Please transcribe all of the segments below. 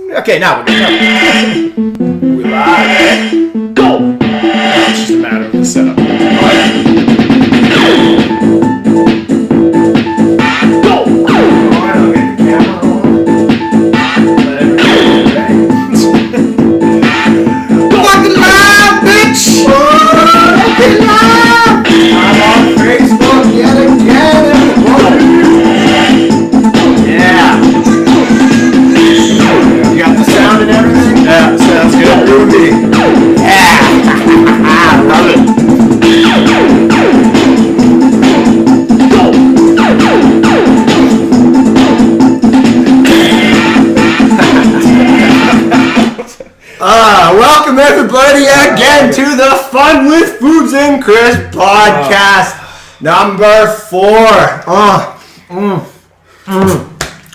Okay, now we're good. We're live. Go! It's just a matter of the setup. Go! I'll get the camera on. Let everybody get ready. Fucking live, bitch! Fucking live! I'm on Facebook yet again. Yeah. You got the sound and everything? Yeah, sounds good. Groovy. Yeah. I love it. Welcome everybody again to the Fun with Foobz and Chris Podcast. Number 4.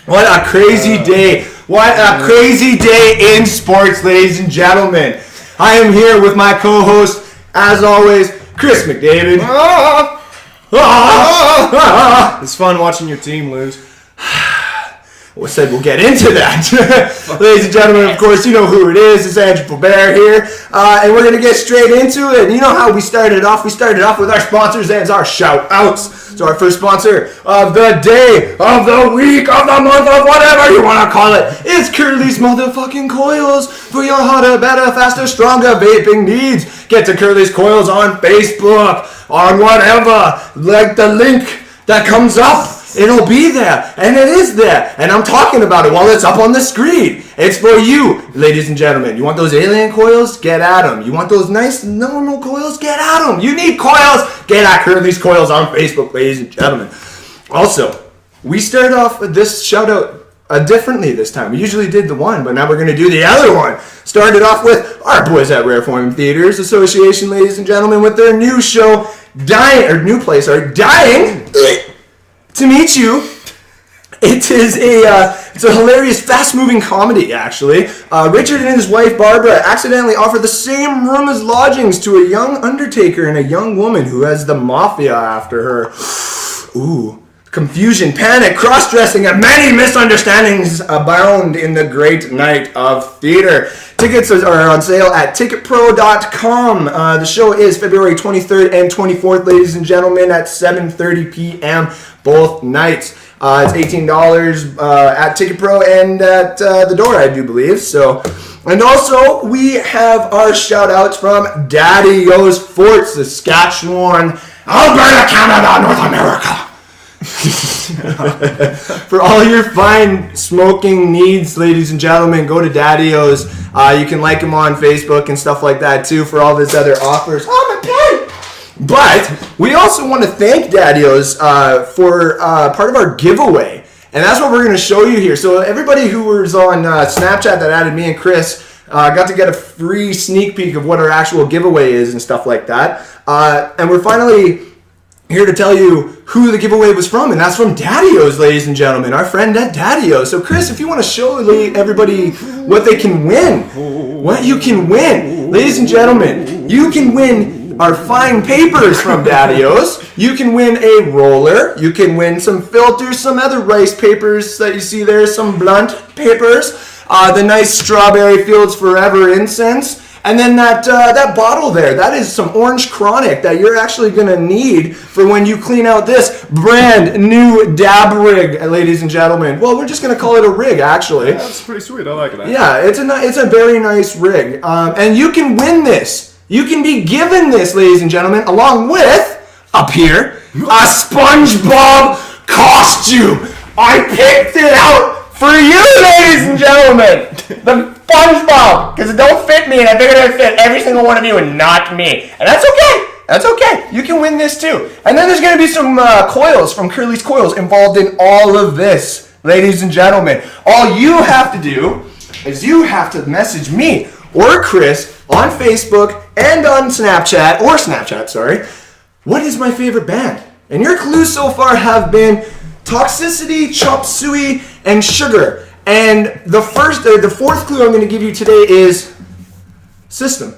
What a crazy day. What a crazy day in sports, ladies and gentlemen. I am here with my co-host, as always, Chris McDavid. It's fun watching your team lose. We said we'll get into that. Ladies and gentlemen, of course, you know who it is. It's Andrew Faubert here. And we're going to get straight into it. You know how we started off? We started off with our sponsors and our shout-outs. So our first sponsor of the day, of the week, of the month, of whatever you want to call it, is Curly's motherfucking Coils for your harder, better, faster, stronger vaping needs. Get to Curly's Coils on Facebook, on whatever, like the link that comes up. It'll be there, and it is there, and I'm talking about it while it's up on the screen. It's for you, ladies and gentlemen. You want those alien coils? Get at them. You want those nice, normal coils? Get at them. You need coils? Get at Curly's Coils on Facebook, ladies and gentlemen. Also, we started off with this shout-out differently this time. We usually did the one, but now we're going to do the other one. Started off with our boys at Rare Form Theaters Association, ladies and gentlemen, with their new show, Dying to meet you. It's a hilarious, fast-moving comedy, actually. Richard and his wife, Barbara, accidentally offer the same room as lodgings to a young undertaker and a young woman who has the mafia after her. Ooh. Confusion, panic, cross-dressing, and many misunderstandings abound in the great night of theater. Tickets are on sale at ticketpro.com. The show is February 23rd and 24th, ladies and gentlemen, at 7:30 p.m. both nights. It's $18 at Ticket Pro and at the door, I do believe. So, and also we have our shout-outs from Daddy-O's Fort Saskatchewan, Alberta, Canada, North America. For all your fine smoking needs, ladies and gentlemen, go to Daddy-O's. You can like him on Facebook and stuff like that too for all of his other offers. Oh, my pen! But we also want to thank Daddy-O's for part of our giveaway. And that's what we're going to show you here. So everybody who was on Snapchat that added me and Chris got to get a free sneak peek of what our actual giveaway is and stuff like that. And we're finally here to tell you who the giveaway was from, and that's from Daddy-O's, ladies and gentlemen, our friend at Daddy-O's. So, Chris, if you want to show everybody what they can win, what you can win, ladies and gentlemen, you can win our fine papers from Daddy-O's. You can win a roller. You can win some filters, some other rice papers that you see there, some blunt papers, the nice Strawberry Fields Forever incense. And then that bottle there, that is some orange chronic that you're actually going to need for when you clean out this brand new dab rig, ladies and gentlemen. Well, we're just going to call it a rig, actually. Yeah, that's pretty sweet. I like that. Yeah, it's a very nice rig. And you can win this. You can be given this, ladies and gentlemen, along with, up here, a SpongeBob costume. I picked it out for you, ladies and gentlemen. The SpongeBob, because it don't fit me, and I figured it would fit every single one of you and not me. And that's okay. That's okay. You can win this too. And then there's going to be some coils from Curly's Coils involved in all of this, ladies and gentlemen. All you have to do is you have to message me or Chris on Facebook and on Snapchat, sorry. What is my favorite band? And your clues so far have been Toxicity, Chop Suey, and Sugar. And the fourth clue I'm going to give you today is System.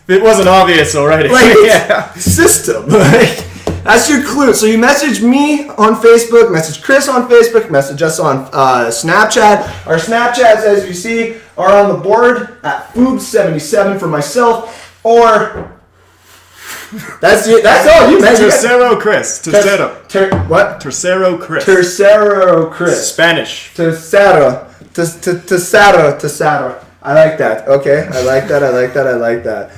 It wasn't obvious already. Like, yeah. System. That's your clue. So you message me on Facebook, message Chris on Facebook, message us on Snapchat. Our Snapchats, as you see, are on the board at Foobz77 for myself, or that's it. That's all you mentioned. Tercero Chris. Tercero. What? Tercero Chris. Tercero Chris. Spanish. Tercero. I like that. Okay. I like that.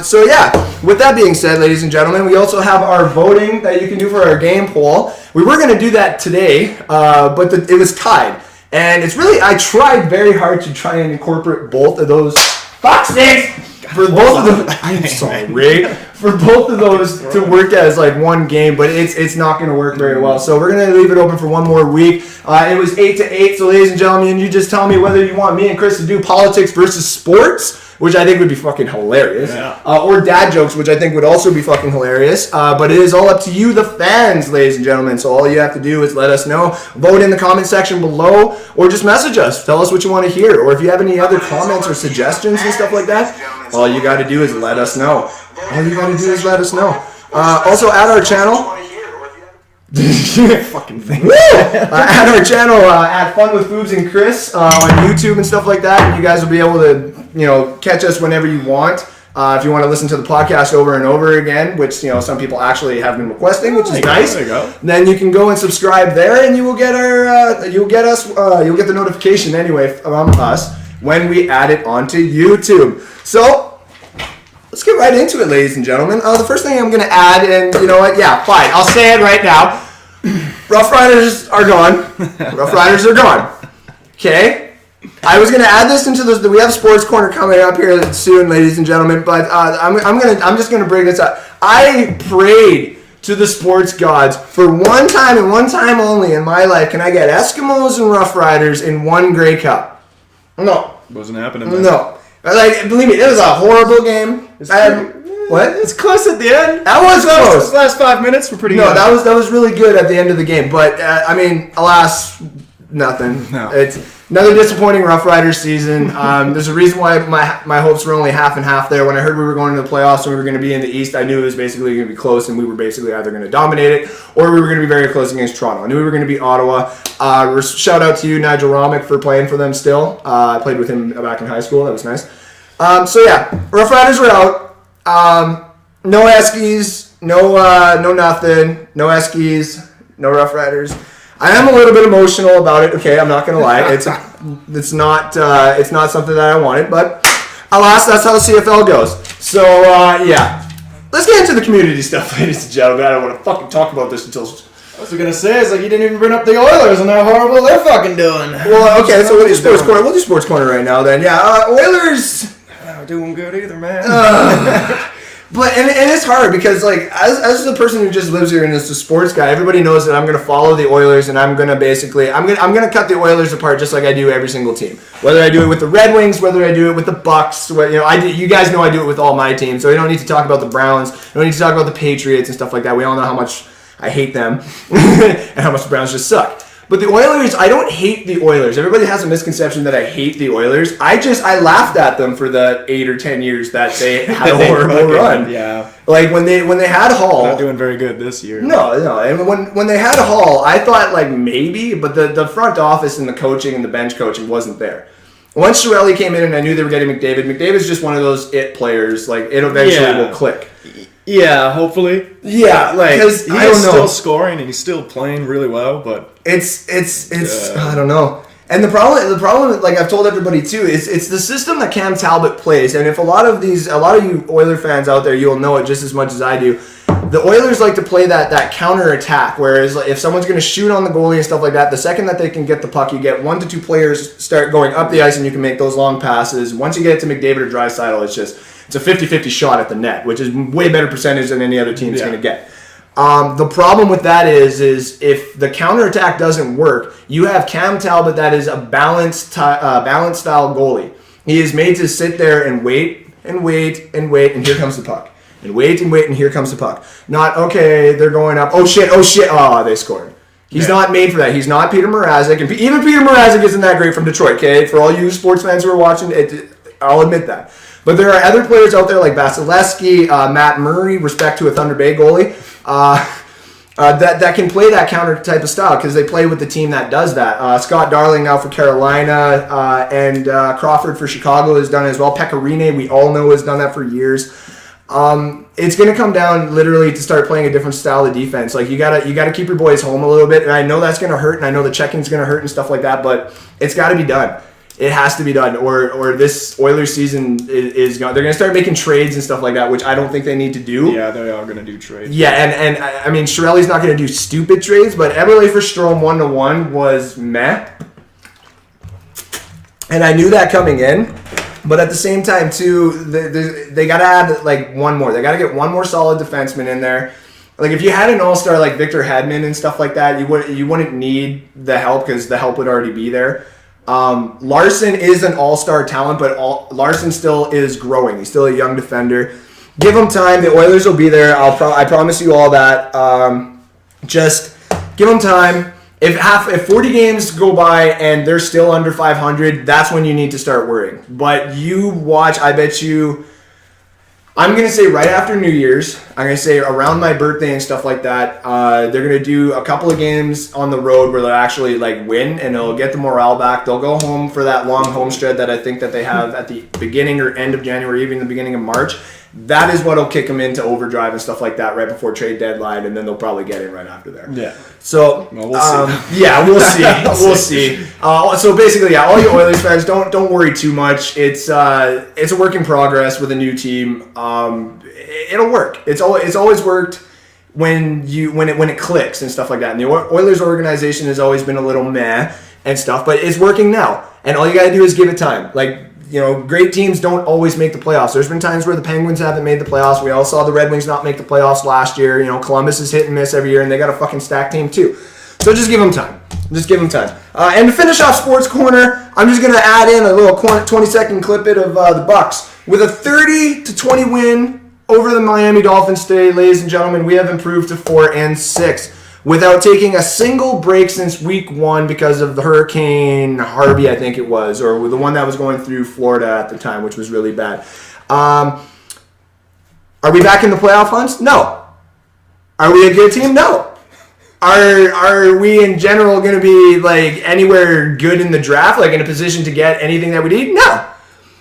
So yeah, with that being said, ladies and gentlemen, we also have our voting that you can do for our game poll. We were going to do that today, but it was tied. And it's really, I tried very hard to try and incorporate both of those. Fuck sticks! For both of them, I'm sorry. For both of those to work as like one game, but it's not going to work very well. So we're going to leave it open for one more week. It was 8-8. So ladies and gentlemen, you just tell me whether you want me and Chris to do politics versus sports, which I think would be fucking hilarious, or dad jokes, which I think would also be fucking hilarious. But it is all up to you, the fans, ladies and gentlemen. So all you have to do is let us know. Vote in the comment section below, or just message us. Tell us what you want to hear, or if you have any other comments or suggestions and stuff like that, all you got to do is let us know. Also, add our channel. Fucking thing. At our channel at FunwithFoobz and Chris on YouTube and stuff like that. You guys will be able to, catch us whenever you want. If you want to listen to the podcast over and over again, which some people actually have been requesting, which is nice. There you go. Then you can go and subscribe there, and you will get you'll get the notification anyway from us when we add it onto YouTube. So. Let's get right into it, ladies and gentlemen. The first thing I'm going to add, and you know what? Yeah, fine. I'll say it right now. Rough Riders are gone. Okay? I was going to add this into the. We have Sports Corner coming up here soon, ladies and gentlemen. But I'm just going to bring this up. I prayed to the sports gods for one time and one time only in my life. Can I get Eskimos and Rough Riders in one Grey Cup? No. Wasn't happening. Then. No. Like, believe me, it was a horrible game. What? It's close at the end. That was close. The last 5 minutes were pretty good. No, that was really good at the end of the game. But, alas, nothing. No. It's another disappointing Rough Riders season. There's a reason why my hopes were only half and half there. When I heard we were going to the playoffs and we were going to be in the East, I knew it was basically going to be close, and we were basically either going to dominate it or we were going to be very close against Toronto. I knew we were going to beat Ottawa. Shout out to you, Nigel Romick, for playing for them still. I played with him back in high school. That was nice. Rough Riders were out. No Eskies, no nothing, no Eskies, no Rough Riders. I am a little bit emotional about it. Okay, I'm not gonna lie. It's not something that I wanted, but alas, that's how the CFL goes. So let's get into the community stuff, ladies and gentlemen. I don't want to fucking talk about this until. I was gonna say, it's like you didn't even bring up the Oilers and how horrible they're fucking doing. Well, okay, so we'll do Sports Corner. We'll do Sports Corner right now then. Yeah, Oilers. Not doing good either, man. But and it's hard because as the person who just lives here and is a sports guy, everybody knows that I'm gonna follow the Oilers and I'm gonna cut the Oilers apart just like I do every single team. Whether I do it with the Red Wings, whether I do it with the Bucks, you guys know I do it with all my teams. So we don't need to talk about the Browns. We don't need to talk about the Patriots and stuff like that. We all know how much I hate them and how much the Browns just suck. But the Oilers, I don't hate the Oilers. Everybody has a misconception that I hate the Oilers. I laughed at them for the 8 or 10 years that they had a horrible run. Yeah. Like when they had Hall. Not doing very good this year. No. And when they had Hall, I thought maybe, but the front office and the coaching and the bench coaching wasn't there. Once Chiarelli came in and I knew they were getting McDavid, McDavid's just one of those it players. Like it eventually will click. Yeah, hopefully. Yeah, because he's still scoring and he's still playing really well, but it's I don't know. And the problem, like I've told everybody too, is it's the system that Cam Talbot plays. And if a lot of you Oiler fans out there, you'll know it just as much as I do. The Oilers like to play that counter attack, whereas if someone's going to shoot on the goalie and stuff like that, the second that they can get the puck, you get 1 to 2 players start going up the ice and you can make those long passes. Once you get it to McDavid or Draisaitl, it's a 50-50 shot at the net, which is way better percentage than any other team's going to get. The problem with that is if the counterattack doesn't work, you have Cam Talbot that is a balanced style goalie. He is made to sit there and wait, and here comes the puck. And wait, and here comes the puck. Not, okay, they're going up. Oh, shit, they scored. He's not made for that. He's not Peter Mrazek. And even Peter Mrazek isn't that great from Detroit, okay? For all you sports fans who are watching, I'll admit that. But there are other players out there like Vasilevsky, Matt Murray, respect to a Thunder Bay goalie, that can play that counter type of style because they play with the team that does that. Scott Darling now for Carolina, and Crawford for Chicago has done it as well. Pecorine, we all know, has done that for years. It's going to come down literally to start playing a different style of defense. Like you gotta keep your boys home a little bit, and I know that's going to hurt, and I know the checking's going to hurt and stuff like that, but it's got to be done. It has to be done, or this Oilers season is gone. They're going to start making trades and stuff like that, which I don't think they need to do. Yeah, they are going to do trades. Yeah, and I mean, Chiarelli's not going to do stupid trades, but Eberle for Strome 1-1 was meh. And I knew that coming in, but at the same time, too, they got to add, like, one more. They got to get one more solid defenseman in there. Like, if you had an all-star like Victor Hedman and stuff like that, you wouldn't need the help because the help would already be there. Larson is an all-star talent, but Larson still is growing. He's still a young defender. Give him time. The Oilers will be there. I promise you all that. Just give them time. If 40 games go by and they're still under 500, that's when you need to start worrying. But you watch, I bet you, I'm going to say right after New Year's, I'm going to say around my birthday and stuff like that, they're going to do a couple of games on the road where they'll actually like win and it'll get the morale back. They'll go home for that long home stretch that I think that they have at the beginning or end of January, even the beginning of March. That is what will kick them into overdrive and stuff like that right before trade deadline, and then they'll probably get in right after there. Yeah. So, well, we'll see. Yeah, we'll see. We'll see. So basically, yeah, all you Oilers fans, don't worry too much. It's a work in progress with a new team. It'll work. It's always worked when it clicks and stuff like that. And the Oilers organization has always been a little meh and stuff, but it's working now. And all you gotta do is give it time. Like, you know, great teams don't always make the playoffs. There's been times where the Penguins haven't made the playoffs. We all saw the Red Wings not make the playoffs last year. You know, Columbus is hit and miss every year, and they got a fucking stacked team too. So just give them time. Just give them time. And to finish off Sports Corner, I'm just going to add in a little 20-second clip of the Bucks. With a 30-20 win over the Miami Dolphins today, ladies and gentlemen, we have improved to 4-6. Without taking a single break since week 1 because of the Hurricane Harvey, I think it was, or the one that was going through Florida at the time, which was really bad. Are we back in the playoff hunts? No. Are we a good team? No. Are we in general going to be like anywhere good in the draft, like in a position to get anything that we need? No.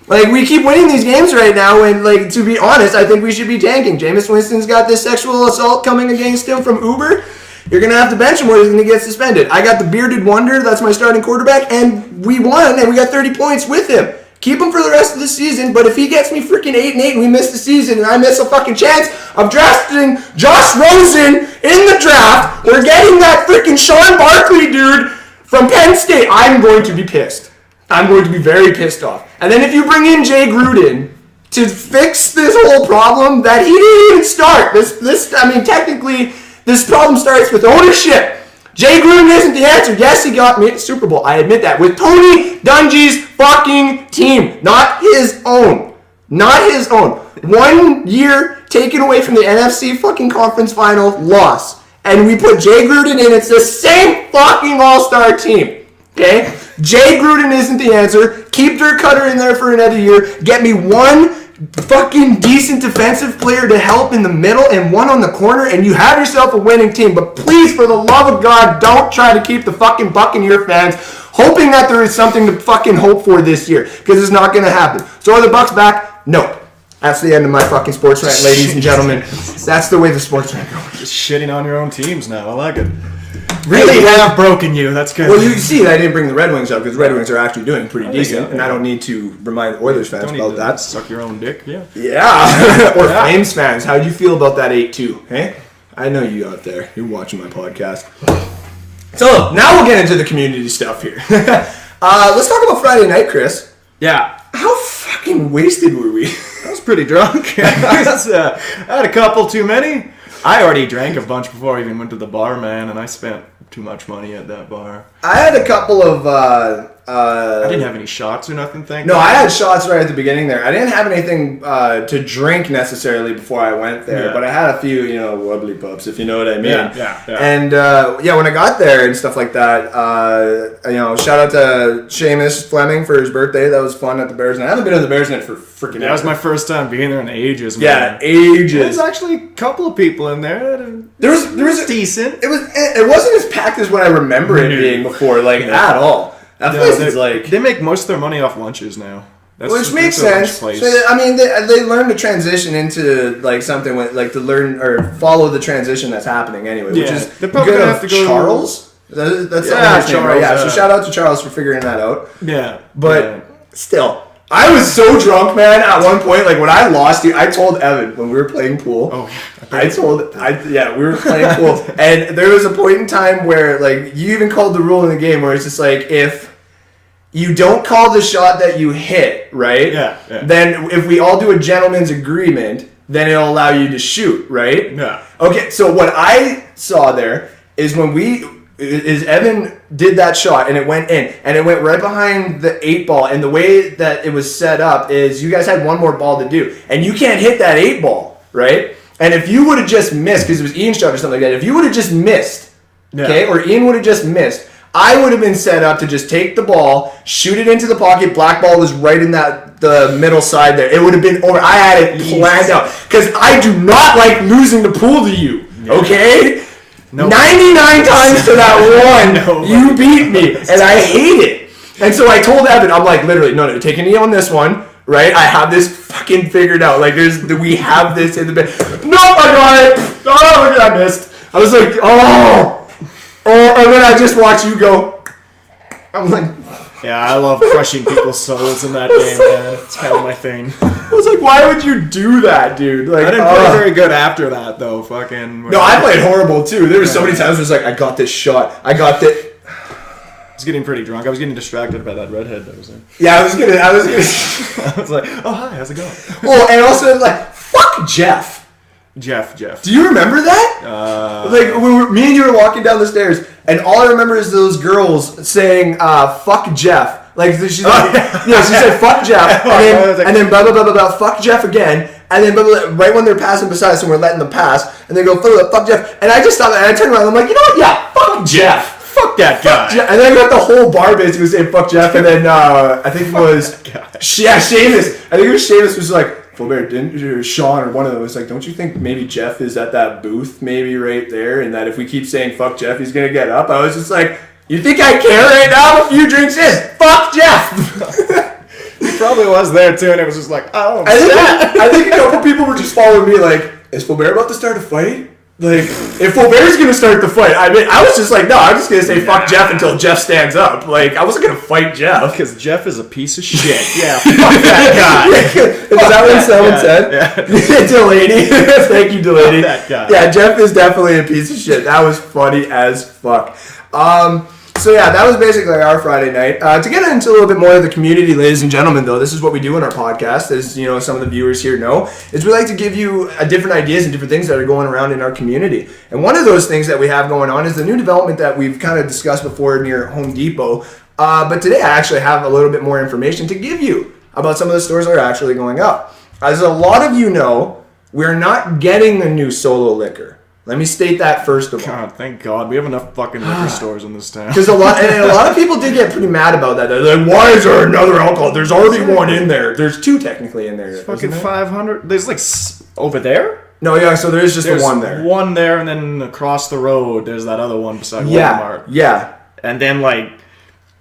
Like, we keep winning these games right now, and, like, to be honest, I think we should be tanking. Jameis Winston's got this sexual assault coming against him from Uber. You're going to have to bench him or he's going to get suspended. I got the bearded wonder. That's my starting quarterback. And we won, and we got 30 points with him. Keep him for the rest of the season. But if he gets me freaking 8-8 and we miss the season and I miss a fucking chance of drafting Josh Rosen in the draft or getting that freaking Sean Barkley dude from Penn State, I'm going to be pissed. I'm going to be very pissed off. And then if you bring in Jay Gruden to fix this whole problem that he didn't even start. Technically, this problem starts with ownership. Jay Gruden isn't the answer. Yes, he got me a Super Bowl. I admit that. With Tony Dungy's fucking team. Not his own. Not his own. 1 year taken away from the NFC fucking conference final loss. And we put Jay Gruden in. It's the same fucking all-star team. Okay? Jay Gruden isn't the answer. Keep Dirk Cutter in there for another year. Get me one fucking decent defensive player to help in the middle and one on the corner, and you have yourself a winning team. But please, for the love of God, don't try to keep the fucking Buccaneer fans hoping that there is something to fucking hope for this year, because it's not going to happen. So are the Bucks back? No. That's the end of my fucking sports rant, ladies and gentlemen. That's the way the sports rant goes. Just shitting on your own teams now. I like it. Really have broken you. That's good. Well, you see, I didn't bring the Red Wings up because the Red Wings are actually doing pretty decent, and I don't need to remind Oilers fans about that. Suck your own dick, yeah. Yeah. Or Flames fans. How do you feel about that 8-2? Hey, I know you out there. You're watching my podcast. So now we'll get into the community stuff here. Let's talk about Friday night, Chris. Yeah. How fucking wasted were we? I was pretty drunk. I had a couple too many. I already drank a bunch before I even went to the bar, man, and I spent too much money at that bar. I had a couple of I didn't have any shots or nothing, thank No, God. I had shots right at the beginning there. I didn't have anything to drink necessarily before I went there, but I had a few, wobbly pups, if you know what I mean. Yeah. And when I got there and stuff like that, shout out to Seamus Fleming for his birthday. That was fun at the Bears. And I haven't been to the Bears Net for freaking That was my first time being there in ages, man. Yeah, ages. There's actually a couple of people in there. There was decent. It wasn't as packed as what I remember it being before, at all. That place is they make most of their money off lunches now. Which makes sense. So, they learn to transition into something to learn or follow the transition that's happening anyway. Which is they're probably gonna have to go Charles. That's Charles. name, right? Yeah. So shout out to Charles for figuring that out. Yeah, but still. I was so drunk, man, at one point. When I lost you, I told Evan when we were playing pool. Oh, we were playing pool. And there was a point in time where, you even called the rule in the game where it's just if you don't call the shot that you hit, right? Yeah. Then if we all do a gentleman's agreement, then it'll allow you to shoot, right? Yeah. Okay, so what I saw there is Evan did that shot and it went in and it went right behind the 8 ball, and the way that it was set up is you guys had one more ball to do and you can't hit that 8 ball, right? And if you would have just missed, because it was Ian's shot or something like that, if you would have just missed, okay, or Ian would have just missed, I would have been set up to just take the ball, shoot it into the pocket. Black ball was right in the middle side there. It would have been over. I had it planned out because I do not like losing the pool to you, okay? No. 99 times to that one, you beat me, and I hate it. And so I told Evan, I'm literally, no, take a knee on this one, right? I have this fucking figured out. We have this in the bed. Nope, I got it. Oh, look at that, I missed. I was like, and then I just watch you go. I'm like... Yeah, I love crushing people's souls in that game, man. It's kind of my thing. I was like, why would you do that, dude? I didn't play very good after that, though. No, I played horrible, too. There were so many times where I got this shot. I was getting pretty drunk. I was getting distracted by that redhead that was there. Yeah, I was gonna... I was like, oh, hi, how's it going? Oh, and also, fuck Jeff. Jeff. Do you remember that? Me and you were walking down the stairs, and all I remember is those girls saying, fuck Jeff. She said, fuck Jeff, and then blah, blah, blah, blah, blah, fuck Jeff again, and then blah, blah, blah, right when they're passing beside us and we're letting them pass, and they go, fuck Jeff, and I just stopped, and I turned around, and I'm like, you know what, yeah, fuck Jeff. Fuck that guy. And then I got the whole bar basically saying, fuck Jeff, and then I think it was, Seamus. I think it was Seamus was like, or Sean or one of them was like, don't you think maybe Jeff is at that booth maybe right there, and that if we keep saying fuck Jeff, he's going to get up? I was just like, you think I care right now? A few drinks in. Fuck Jeff. He probably was there too, and it was just like, oh, I think a couple people were just following me like, is Foobz about to start a fight? If Foobz's going to start the fight, I was just like, no, I'm just going to say fuck Jeff until Jeff stands up. I wasn't going to fight Jeff. Because Jeff is a piece of shit. Yeah, fuck that guy. Is that what someone said? Yeah. Delaney. Thank you, Delaney. Fuck that guy. Yeah, Jeff is definitely a piece of shit. That was funny as fuck. So yeah, that was basically our Friday night. To get into a little bit more of the community, ladies and gentlemen, though, this is what we do in our podcast, as some of the viewers here know, is we like to give you different ideas and different things that are going around in our community. And one of those things that we have going on is the new development that we've kind of discussed before near Home Depot. But today I actually have a little bit more information to give you about some of the stores that are actually going up. As a lot of you know, we're not getting a new Solo liquor. Let me state that first of all. God, thank God. We have enough fucking liquor stores in this town. Because a lot of people did get pretty mad about that. They're like, why is there another alcohol? There's already one in there. There's 2 technically in there. There's fucking 500. There's over there? No, yeah, so there's just the one there. One there, and then across the road, there's that other one beside Walmart. Yeah. And then,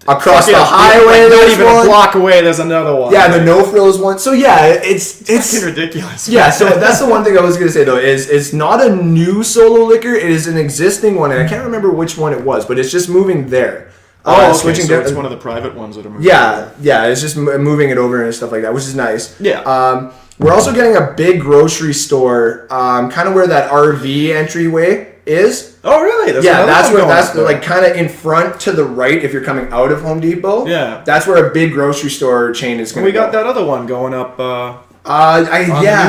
across the highway, not even a block away, there's another one. Yeah, the No Frills one. So yeah, it's fucking ridiculous. Yeah, so that's the one thing I was gonna say though, is it's not a new Solo liquor, it is an existing one, and I can't remember which one it was, but it's just moving there. Okay, switching so it's one of the private ones that are moving. Yeah, it's just moving it over and stuff like that, which is nice. Yeah. We're also getting a big grocery store, kind of where that RV entryway is. Oh, really? That's kind of in front to the right if you're coming out of Home Depot. Yeah. That's where a big grocery store chain is going to go. We got that other one going up the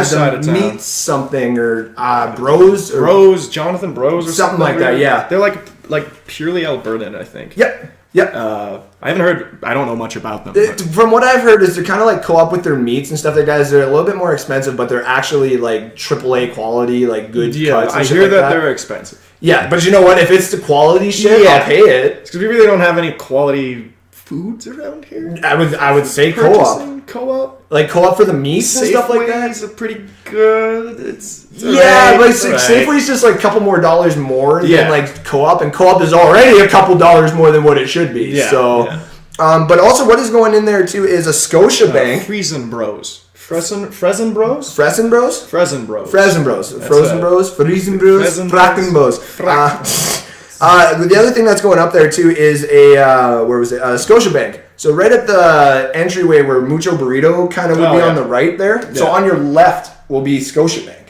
side of town. Meat something or Bros. Jonathan Bros or something like that, yeah. They're like purely Albertan, I think. Yep. Yeah. I haven't heard. I don't know much about them. From what I've heard, is they're kind of like co-op with their meats and stuff like that. Is they're a little bit more expensive, but they're actually like AAA quality, like good cuts. I hear that they're expensive. Yeah, but you know what? If it's the quality shit, I'll pay it. Because we really don't have any quality foods around here. I would say co-op, like co-op for the meats and stuff like that. Safeways are pretty good. It's yeah, but Safeway's just like a couple more dollars more than like co-op, and co-op is already a couple dollars more than what it should be. Yeah, so, but also what is going in there too is a Scotiabank. Fresen Bros. Fresen Bros? Fresen Bros? Fresen Bros. Fresen Bros. Frozen Bros. Friesen Bros. Fracken Bros. The other thing that's going up there too is a Scotiabank. So right at the entryway where Mucho Burrito kind of would be on the right there. Yeah. So on your left will be Scotiabank.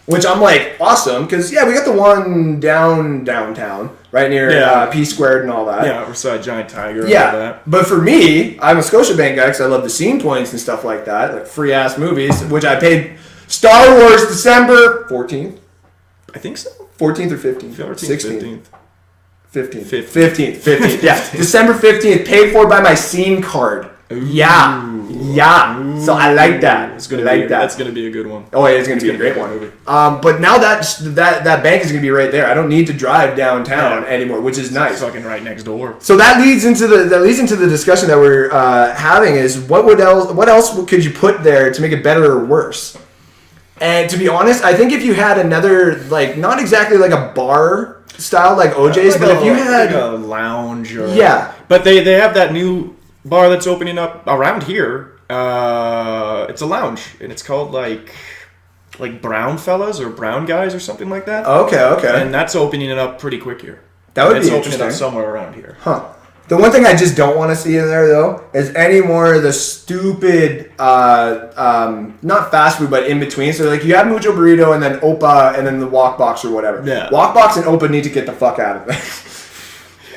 Which I'm like, awesome, because, we got the one downtown, right near P Squared and all that. Yeah, beside Giant Tiger and all that. But for me, I'm a Scotiabank guy because I love the scene points and stuff like that, like free-ass movies, which I paid Star Wars December 14th? I think so. 14th or 15th? 16th. 15th. Yeah, December 15th, paid for by my scene card. Ooh. Yeah. So I like that. That's gonna be a good one. Oh, yeah, it's gonna be a great one. But now that bank is gonna be right there. I don't need to drive downtown anymore, which is nice. It's fucking right next door. So that leads into the discussion that we're having is what else could you put there to make it better or worse? And to be honest, I think if you had another not exactly like a bar style like OJ's, but if you had a lounge or but they have that new bar that's opening up around here. It's a lounge, and it's called like Brown Fellas or Brown Guys or something like that. Okay. And that's opening it up pretty quick here. That would be interesting. It's opening up somewhere around here. Huh. The one thing I just don't want to see in there though is any more of the stupid, not fast food, but in between. So you have Mucho Burrito and then Opa and then the Walk Box or whatever. Yeah. Walk Box and Opa need to get the fuck out of there.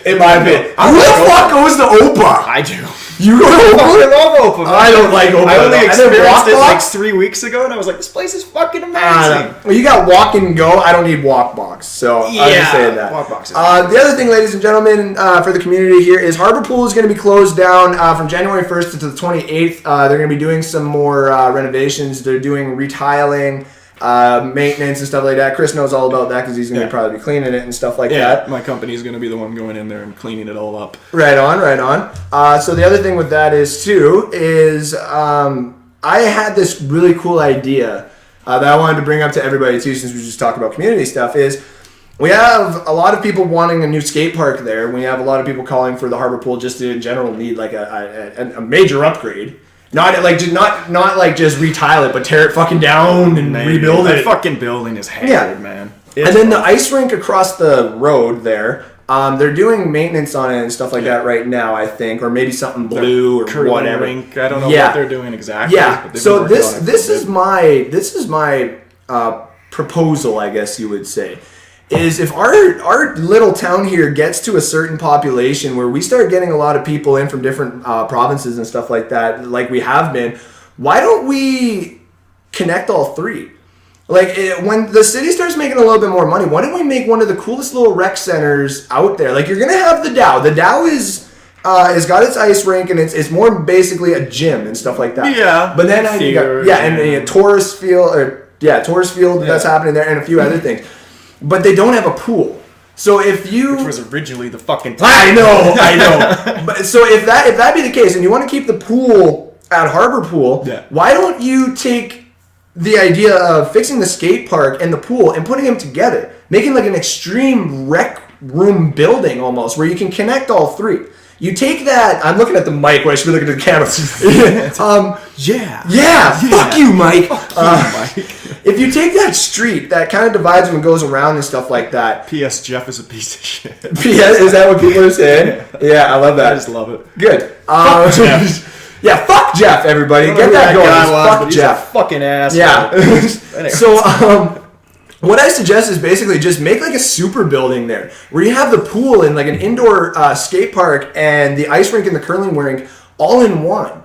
In my opinion. Who the fuck goes to Opa? I do. You go to Opa? I love Opa. I don't like Opa. I only experienced it 3 weeks ago, and I was like, this place is fucking amazing. Well, you got Walk and Go. I don't need Walk Box. So I'm just saying that. Walk Box is the other thing, ladies and gentlemen, for the community here is Harbor Pool is going to be closed down from January 1st to the 28th. They're going to be doing some more renovations. They're doing retiling. Maintenance and stuff like that. Chris knows all about that because he's going to probably be cleaning it and stuff like that. My company is going to be the one going in there and cleaning it all up. Right on. So the other thing with that is I had this really cool idea that I wanted to bring up to everybody too, since we just talked about community stuff, is we have a lot of people wanting a new skate park there. We have a lot of people calling for the Harbor Pool just to in general need like a major upgrade. Not just retile it, but tear it fucking down and rebuild it. That fucking building is hated, man. And then the ice rink across the road there, they're doing maintenance on it and stuff like that right now, I think, or maybe something blue or whatever. Rink. I don't know what they're doing exactly. Yeah. So this is my proposal, I guess you would say. Is if our little town here gets to a certain population where we start getting a lot of people in from different provinces and stuff like that, like we have been, why don't we connect all three? When the city starts making a little bit more money, why don't we make one of the coolest little rec centers out there? You're going to have the Dow. The Dow has got its ice rink, and it's more basically a gym and stuff like that. Yeah. But then and tourist field, that's happening there, and a few other things. But they don't have a pool. So which was originally the fucking I know. But so if that be the case, and you want to keep the pool at Harbor Pool, why don't you take the idea of fixing the skate park and the pool and putting them together, making like an extreme rec room building almost, where you can connect all three. You take that. I'm looking at the mic when I should be looking at the camera. Fuck you, Mike. If you take that street that kind of divides and goes around and stuff like that. P.S. Jeff is a piece of shit. P.S. Is that what people are saying? Yeah, I love that. I just love it. Good. Fuck Jeff. Yeah, fuck Jeff, everybody. Get that going. Fuck Jeff. He's a fucking asshole. Yeah. So, what I suggest is basically just make like a super building there where you have the pool and like an indoor skate park and the ice rink and the curling rink all in one.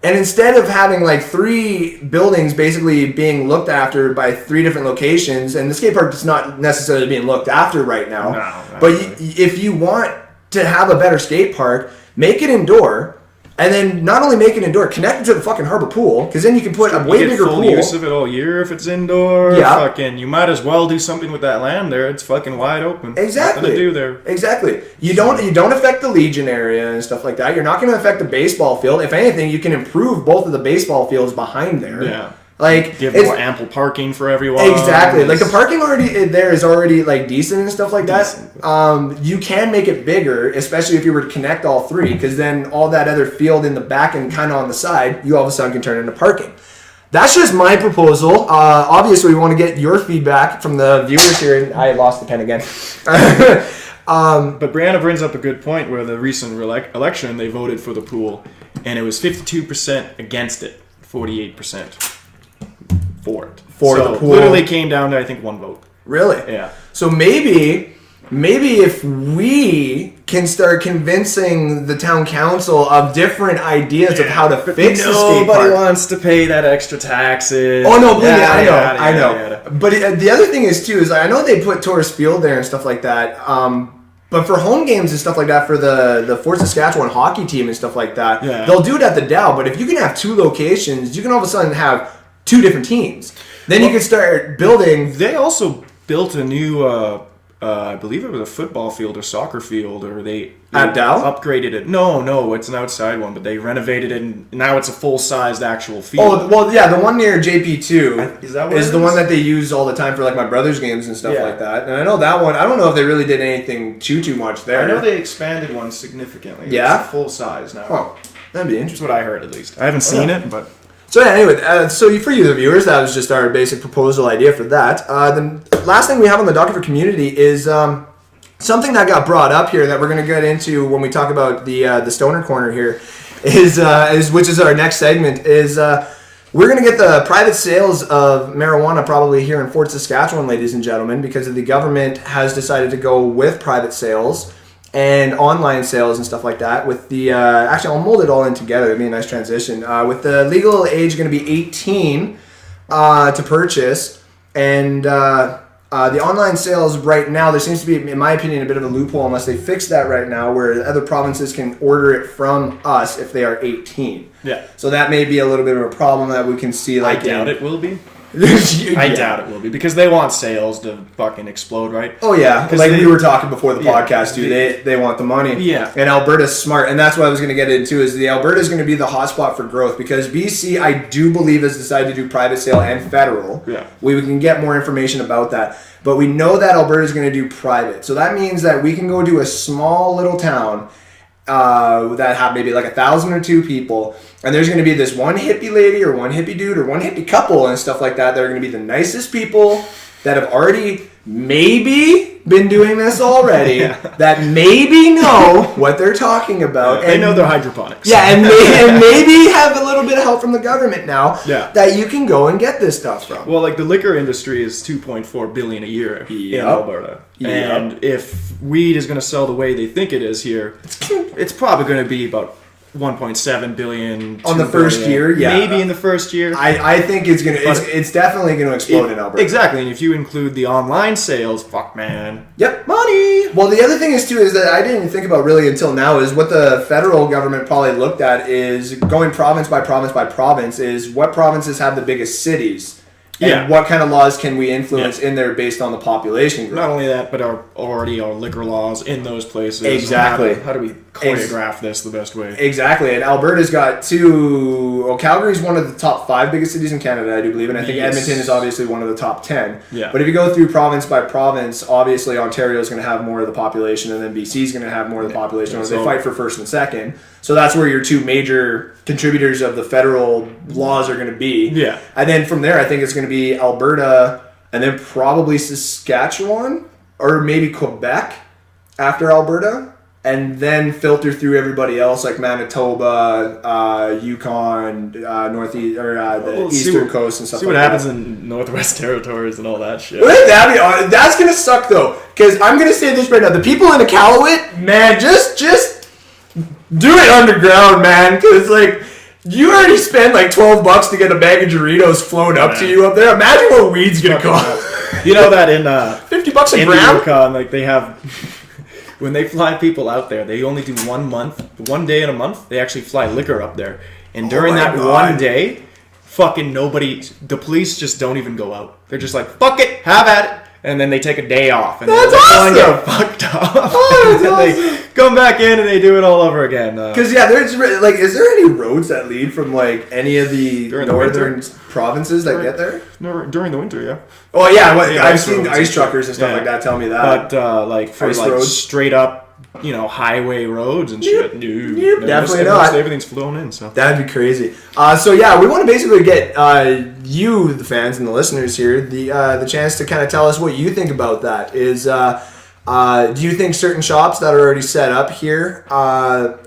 And instead of having like three buildings basically being looked after by three different locations, and the skate park is not necessarily being looked after right now, but if you want to have a better skate park, make it indoor. And then not only make it indoor, connect it to the fucking harbor pool, because then you can put a way bigger pool. You get full use of it all year if it's indoor. Yeah. Fucking, you might as well do something with that land there. It's fucking wide open. Exactly. Nothing to do there. Exactly. You don't affect the Legion area and stuff like that. You're not going to affect the baseball field. If anything, you can improve both of the baseball fields behind there. Yeah. Like, give more ample parking for everyone. Exactly. Like, the parking already there is already, like, decent and stuff like that. You can make it bigger, especially if you were to connect all three, because then all that other field in the back and kind of on the side, you all of a sudden can turn into parking. That's just my proposal. Obviously, we want to get your feedback from the viewers here. I lost the pen again. But Brianna brings up a good point where the recent election, they voted for the pool, and it was 52% against it, 48%. For the pool. Literally came down to, I think, one vote. Really? Yeah. So maybe if we can start convincing the town council of different ideas of how to fix the skate park. Nobody wants to pay that extra taxes. Oh no, I know. But the other thing is too is I know they put Taurus Field there and stuff like that. But for home games and stuff like that, for the Fort Saskatchewan hockey team and stuff like that, they'll do it at the Dow. But if you can have two locations, you can all of a sudden have two different teams. Then you can start building. They also built a new, I believe it was a football field or soccer field, or they at Dow upgraded it. No, it's an outside one, but they renovated it, and now it's a full-sized actual field. Oh, well, yeah, the one near JP2 is the one that they use all the time for like my brother's games and stuff like that. And I know that one. I don't know if they really did anything too much there. I know they expanded one significantly. Yeah, it's full size now. Oh, that'd be interesting. That's what I heard, at least. I haven't seen it, but. So yeah, anyway, so for you, the viewers, that was just our basic proposal idea for that. The last thing we have on the docket for community is something that got brought up here that we're going to get into when we talk about the Stoner Corner here, is which is our next segment, is we're going to get the private sales of marijuana probably here in Fort Saskatchewan, ladies and gentlemen, because the government has decided to go with private sales and online sales and stuff like that. With the actually, I'll mold it all in together. It'd be a nice transition. With the legal age going to be 18 to purchase, and the online sales right now, there seems to be, in my opinion, a bit of a loophole unless they fix that right now, where other provinces can order it from us if they are 18. Yeah. So that may be a little bit of a problem that we can see. Like, I doubt it will be. Yeah. I doubt it will be, because they want sales to fucking explode, right? Oh yeah, like we were talking before the podcast too. They want the money. Yeah. And Alberta's smart, and that's what I was going to get into, is the Alberta's going to be the hotspot for growth, because BC, I do believe, has decided to do private sale and federal. Yeah. We can get more information about that, but we know that Alberta's going to do private, so that means that we can go to a small little town that have maybe like 1,000 or 2 people, and there's going to be this one hippie lady or one hippie dude or one hippie couple and stuff like that. They're going to be the nicest people that have already maybe been doing this already, that maybe know what they're talking about. They know their hydroponics. Yeah, and maybe have a little bit of help from the government now that you can go and get this stuff from. Well, like the liquor industry is $2.4 billion a year in Alberta. And if weed is going to sell the way they think it is here, it's probably going to be about 1.7 billion on the first year. Maybe in the first year. I think it's definitely gonna explode in Alberta. Exactly, and if you include the online sales, fuck man. Yep, money. Well, the other thing is too is that I didn't even think about really until now is what the federal government probably looked at is going province by province by province, is what provinces have the biggest cities. And what kind of laws can we influence in there based on the population growth? Not only that, but our liquor laws in those places. Exactly. How do we choreograph this the best way? Exactly. And Alberta's got Calgary's one of the top 5 biggest cities in Canada, I do believe. And I think Edmonton is obviously one of the top 10. Yeah. But if you go through province by province, obviously Ontario's going to have more of the population, and then BC's going to have more of the population. They fight for first and second. So that's where your 2 major contributors of the federal laws are going to be. Yeah. And then from there, I think it's going to be Alberta, and then probably Saskatchewan, or maybe Quebec after Alberta, and then filter through everybody else like Manitoba, Yukon, Northeast, or the Eastern Coast and stuff. See what happens in Northwest Territories and all that shit. That's gonna suck though, because I'm gonna say this right now: the people in Iqaluit, man, just do it underground, man, because like. You already spent like $12 to get a bag of Doritos flown up to you up there. Imagine what weed's gonna cost. You know that in $50 a in gram. Yukon, like they have when they fly people out there, they only do 1 day in a month. They actually fly liquor up there, and during that one day, fucking nobody. The police just don't even go out. They're just like, fuck it, have at it. And then they take a day off, and that's awesome. Get fucked up. And then they come back in and they do it all over again. Because there's like, is there any roads that lead from like any of the northern provinces that get there? No, during the winter, yeah. Oh yeah, I've seen ice truckers and stuff like that tell me that. But like for ice like roads. Straight up, highway roads and shit. No, definitely not. Everything's flown in, so that'd be crazy. So yeah, we want to basically get you, the fans and the listeners here, the chance to kind of tell us what you think about that. Is do you think certain shops that are already set up here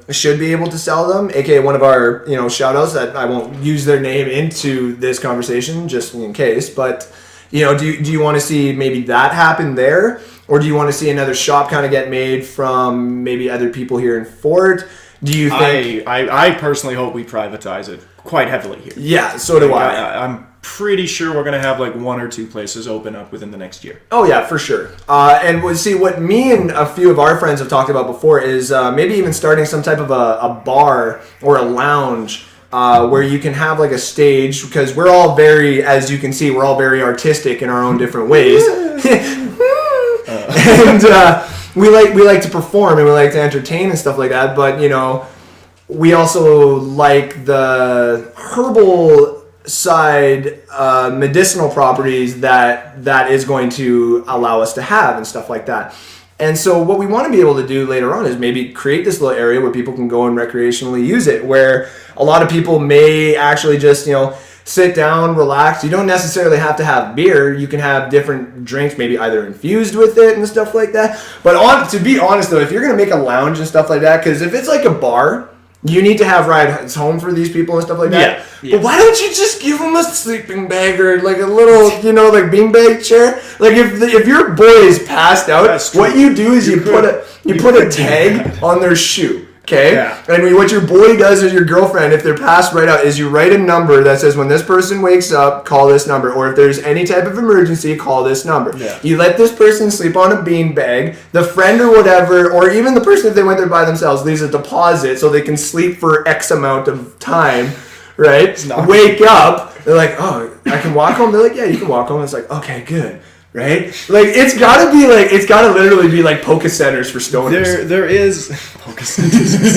should be able to sell them? AKA one of our shout outs that I won't use their name into this conversation just in case, but do you want to see maybe that happen there? Or do you want to see another shop kind of get made from maybe other people here in Fort? Do you think... I personally hope we privatize it quite heavily here. Yeah, so do I. I'm pretty sure we're going to have like 1 or 2 places open up within the next year. Oh, yeah, for sure. And we'll see what me and a few of our friends have talked about before is maybe even starting some type of a bar or a lounge where you can have like a stage, because we're all very, as you can see, we're all very artistic in our own different ways. And we like to perform and we like to entertain and stuff like that, but we also like the herbal side medicinal properties that is going to allow us to have and stuff like that. And so what we want to be able to do later on is maybe create this little area where people can go and recreationally use it, where a lot of people may actually just sit down, relax. You don't necessarily have to have beer. You can have different drinks, maybe either infused with it and stuff like that. But to be honest, though, if you're going to make a lounge and stuff like that, because if it's like a bar, you need to have rides home for these people and stuff like that. Yeah. But why don't you just give them a sleeping bag or like a little, like beanbag chair? Like if your boy is passed out, what you do is you put a tag on their shoe. Okay? Yeah. And what your boy does, or your girlfriend, if they're passed right out, is you write a number that says, when this person wakes up, call this number. Or if there's any type of emergency, call this number. Yeah. You let this person sleep on a beanbag. The friend or whatever, or even the person, if they went there by themselves, leaves a deposit so they can sleep for X amount of time, right? Wake up. They're like, oh, I can walk home? They're like, yeah, you can walk home. It's like, okay, good. Right? Like, it's gotta literally be like Poké Centers for stoners. There is Poké Centers.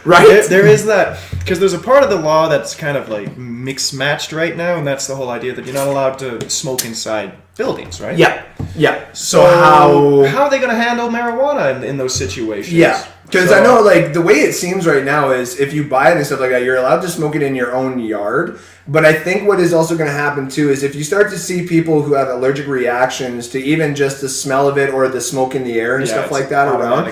Right? There is that, because there's a part of the law that's kind of like mixed-matched right now, and that's the whole idea that you're not allowed to smoke inside buildings, right? Yeah. Yeah. So how are they going to handle marijuana in those situations? Yeah. Because I know, like, the way it seems right now is if you buy it and stuff like that, you're allowed to smoke it in your own yard. But I think what is also going to happen, too, is if you start to see people who have allergic reactions to even just the smell of it or the smoke in the air and stuff like that around,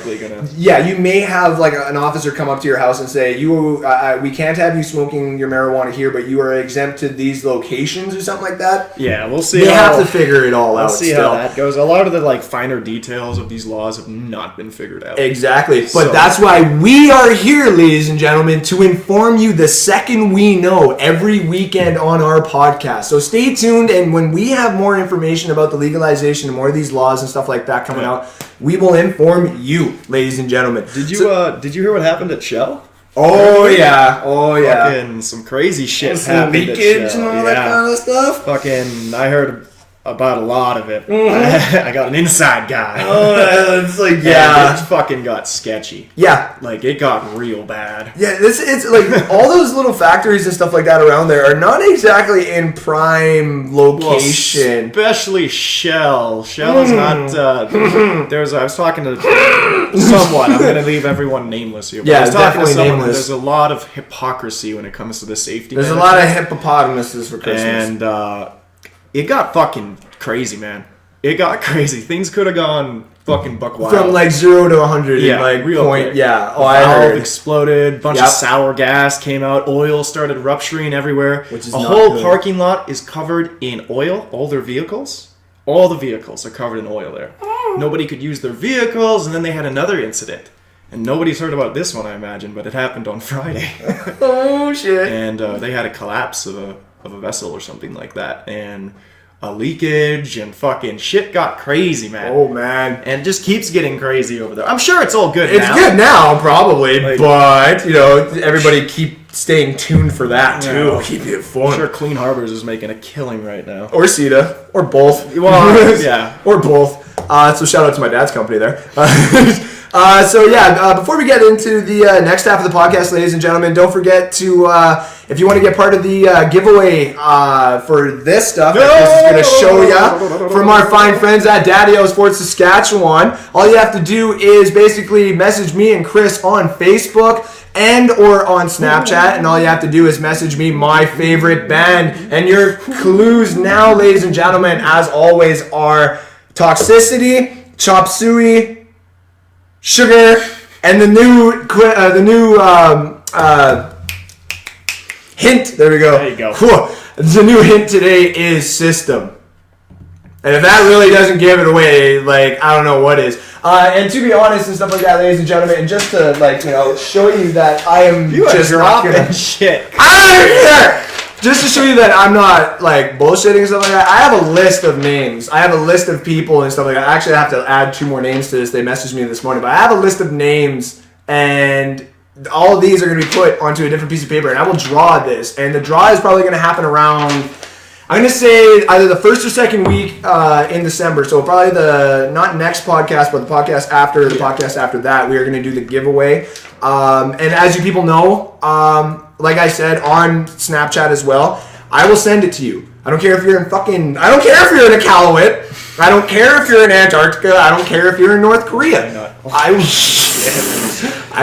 you may have, like, an officer come up to your house and say, we can't have you smoking your marijuana here, but you are exempt to these locations or something like that. Yeah, we'll see. They have to figure it all out. We'll see how that goes. A lot of the, like, finer details of these laws have not been figured out. Exactly. But that's why we are here, ladies and gentlemen, to inform you the second we know every weekend on our podcast. So stay tuned, and when we have more information about the legalization and more of these laws and stuff like that coming out, we will inform you, ladies and gentlemen. Did you hear what happened at Shell? Oh yeah. Fucking some crazy shit happened at leakage and all that kind of stuff. Fucking, I heard about a lot of it. Mm-hmm. I got an inside guy. Oh, it's like, yeah. It fucking got sketchy. Yeah. Like, it got real bad. Yeah, it's like all those little factories and stuff like that around there are not exactly in prime location. Well, especially Shell. Shell is not, I was talking to someone, I'm going to leave everyone nameless here. But yeah, I was talking definitely to someone, nameless. There's a lot of hypocrisy when it comes to the safety. There's a lot of hippopotamuses for Christmas. And, it got fucking crazy, man. It got crazy. Things could have gone fucking buck wild. From like 0 to 100 in like real point. Quick. Yeah. Oh, I heard. Exploded. Bunch of sour gas came out. Oil started rupturing everywhere. Which is a whole parking lot is covered in oil. All their vehicles. All the vehicles are covered in oil there. Nobody could use their vehicles, and then they had another incident. And nobody's heard about this one, I imagine, but it happened on Friday. Oh, shit. And they had a collapse of a vessel or something like that, and a leakage and fucking shit got crazy, man. Oh, man. And it just keeps getting crazy over there. I'm sure it's all good It's now. good now, probably, but, you know, everybody keep staying tuned for that, too. Yeah. Keep it fun. I'm sure Clean Harbors is making a killing right now. Or CETA. Or both. Well, yeah. Or both. So shout out to my dad's company there. Before we get into the next half of the podcast, ladies and gentlemen, don't forget to, if you want to get part of the giveaway for this stuff that Chris is going to show you from our fine friends at Daddy-O Sports Saskatchewan, all you have to do is basically message me and Chris on Facebook and or on Snapchat, and all you have to do is message me my favorite band. And your clues now, ladies and gentlemen, as always, are Toxicity, Chop Suey, Sugar, and the new hint. There we go. There you go. The new hint today is System. And if that really doesn't give it away, like, I don't know what is. And to be honest and stuff like that, ladies and gentlemen, and just to, like, you know, show you that I am just not gonna shit. Just to show you that I'm not, like, bullshitting and stuff like that, I have a list of names. I have a list of people and stuff like that. I actually have to add 2 more names to this. They messaged me this morning. But I have a list of names, and all of these are going to be put onto a different piece of paper, and I will draw this. And the draw is probably going to happen around, I'm going to say, either the first or second week in December. So probably not next podcast, but the podcast after that, we are going to do the giveaway. And as you people know, like I said, on Snapchat as well, I will send it to you. I don't care if you're in I don't care if you're in Iqaluit. I don't care if you're in Antarctica. I don't care if you're in North Korea. I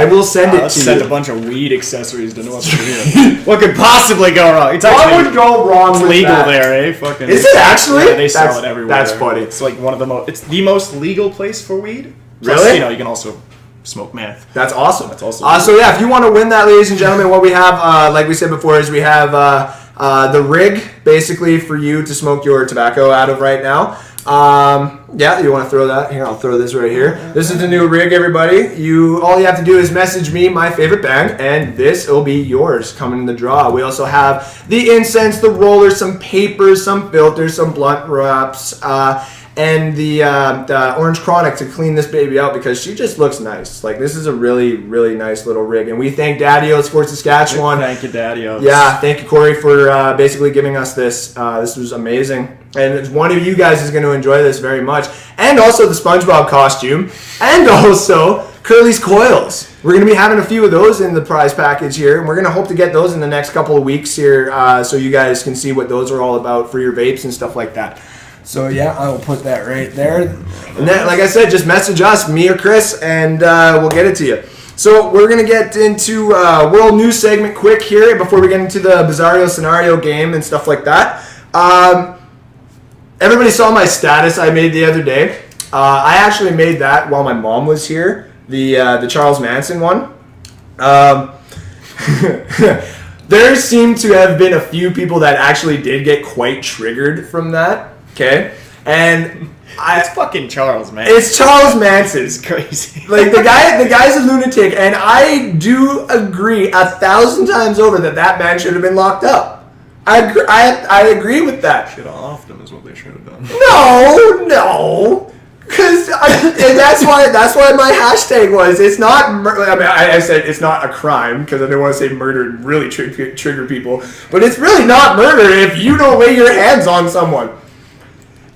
will send it to you. Send a bunch of weed accessories to North Korea. What could possibly go wrong? It's what would go wrong it's with legal that? there, eh? Fucking, is it actually? Yeah, they sell it everywhere. That's funny. It's like one of the most. It's the most legal place for weed. Plus, Really? You know, you can also smoke meth. That's awesome. That's awesome. So yeah, if you want to win that, ladies and gentlemen, what we have, like we said before, is we have the rig basically for you to smoke your tobacco out of right now. You want to throw that here? I'll throw this right here. This is the new rig, everybody. All you have to do is message me my favorite band, and this will be yours coming in the draw. We also have the incense, the rollers, some papers, some filters, some blunt wraps, and the Orange Chronic to clean this baby out because she just looks nice. Like, this is a really, really nice little rig. And we thank Daddy-O Sports Saskatchewan. Thank you, Daddy-O. Yeah, thank you, Corey, for basically giving us this. This was amazing. And one of you guys is going to enjoy this very much. And also the SpongeBob costume. And also Curly's coils. We're going to be having a few of those in the prize package here. And we're going to hope to get those in the next couple of weeks here so you guys can see what those are all about for your vapes and stuff like that. So yeah, I will put that right there. And then, like I said, just message us, me or Chris, and we'll get it to you. So we're going to get into world news segment quick here before we get into the Bizzaro Scenario game and stuff like that. Everybody saw my status I made the other day. I actually made that while my mom was here, the Charles Manson one. There seemed to have been a few people that actually did get quite triggered from that. Okay, and it's fucking Charles, man. It's Charles Manson. It's crazy. Like the guy's a lunatic, and I do agree 1,000 times over that man should have been locked up. I agree with that. Should have offed him is what they should have done. No, because that's why my hashtag was it's not. I said it's not a crime because I didn't want to say murder and really trigger people, but it's really not murder if you don't lay your hands on someone.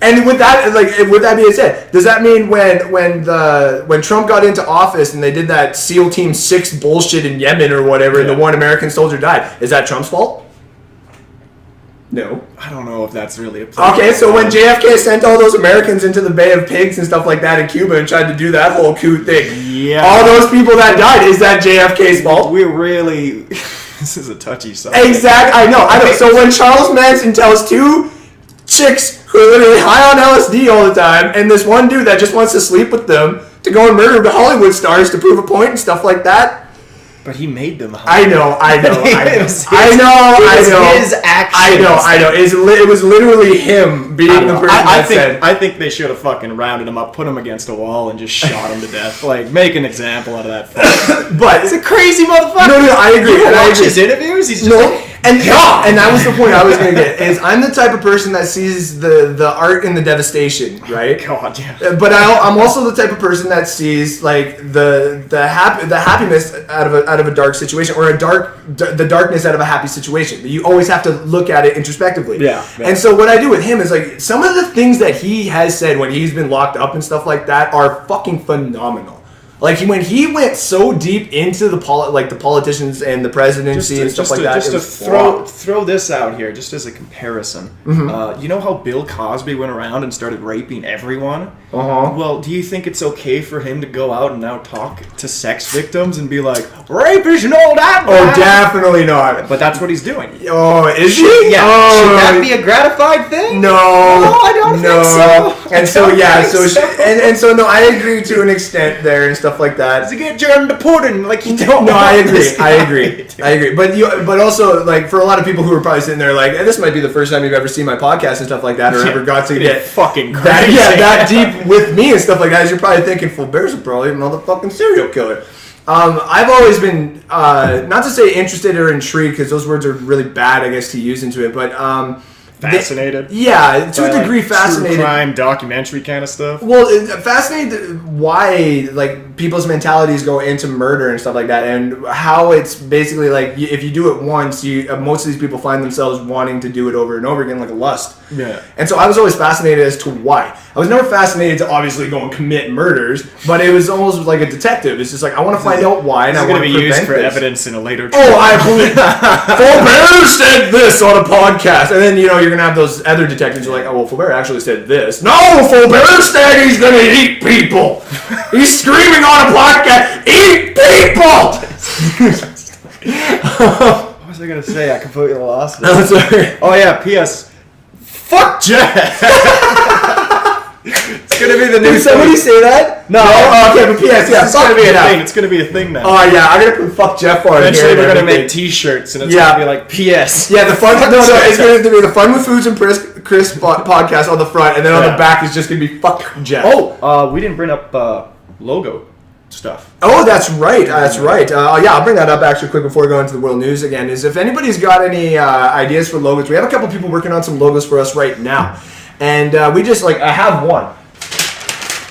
And with that being said, does that mean when Trump got into office and they did that SEAL Team 6 bullshit in Yemen or whatever, and the one American soldier died, is that Trump's fault? No. I don't know if that's really a problem. Okay, so when JFK sent all those Americans into the Bay of Pigs and stuff like that in Cuba and tried to do that whole coup thing, all those people that died, is that JFK's fault? We're really... This is a touchy subject. Exactly, I know. So when Charles Manson tells 2 chicks who are literally high on LSD all the time, and this one dude that just wants to sleep with them to go and murder the Hollywood stars to prove a point and stuff like that. But he made them. I know. His actions. I know. It was literally him being the person that said. I think they should have fucking rounded him up, put him against a wall, and just shot him to death. Like, make an example out of that. But he's a crazy motherfucker. No, I agree. You watch his interviews. He's just like, And that was the point I was going to get, is I'm the type of person that sees the art in the devastation, right? God, yeah. But I'm also the type of person that sees like the happiness out of a dark situation, or the darkness out of a happy situation. You always have to look at it introspectively. Yeah. And so what I do with him is like some of the things that he has said when he's been locked up and stuff like that are fucking phenomenal. Like when he went so deep into the politicians and the presidency and stuff like that. Just to throw this out here, just as a comparison. Mm-hmm. You know how Bill Cosby went around and started raping everyone? Uh-huh. Well, do you think it's okay for him to go out and now talk to sex victims and be like, rape is an old idea? Oh, definitely not. But that's what he's doing. Oh, is he? Yeah. Oh, should that be a gratified thing? No, I don't think so. And so yeah, no, I agree to an extent there and stuff like that. Does he get turned to pudding like you don't? No, I agree. But also, like, for a lot of people who are probably sitting there like, this might be the first time you've ever seen my podcast and stuff like that, or ever got to get fucking crazy. that deep with me and stuff like that, you're probably thinking, Foobz are probably a motherfucking serial killer. I've always been, not to say interested or intrigued, because those words are really bad, I guess, to use into it, but fascinated. To a degree, fascinated. True crime documentary kind of stuff. Well, fascinated why like people's mentalities go into murder and stuff like that, and how it's basically like if you do it once, most of these people find themselves wanting to do it over and over again, like a lust. Yeah. And so I was always fascinated as to why. I was never fascinated to obviously go and commit murders, but it was almost like a detective. It's just like I want to find out why, and I want to prevent this. It's going to be used for evidence in a later trial. Oh, I believe Foobz said this on a podcast, and then you're gonna have those other detectives who are like, oh well, Foobz actually said this. No, Foobz said he's gonna eat people. He's screaming on a podcast, eat people. What was I gonna say? I completely lost it. No, sorry. Oh yeah. P.S. Fuck Jeff. It's gonna be the new. Did somebody say that? No. Okay, but P.S. Yeah, it's gonna be a thing. It's gonna be a thing now. Oh yeah, I'm gonna put fuck Jeff on. Eventually, we're gonna make T-shirts, and it's gonna be like P.S. Yeah, the fun. No, it's gonna be the FunWithFoobz and Chris podcast on the front, and then on the back is just gonna be fuck Jeff. Oh, we didn't bring up logo stuff. Oh, that's right. I'll bring that up actually quick before we go into the world news again. Is if anybody's got any ideas for logos, we have a couple people working on some logos for us right now, and we just I have one.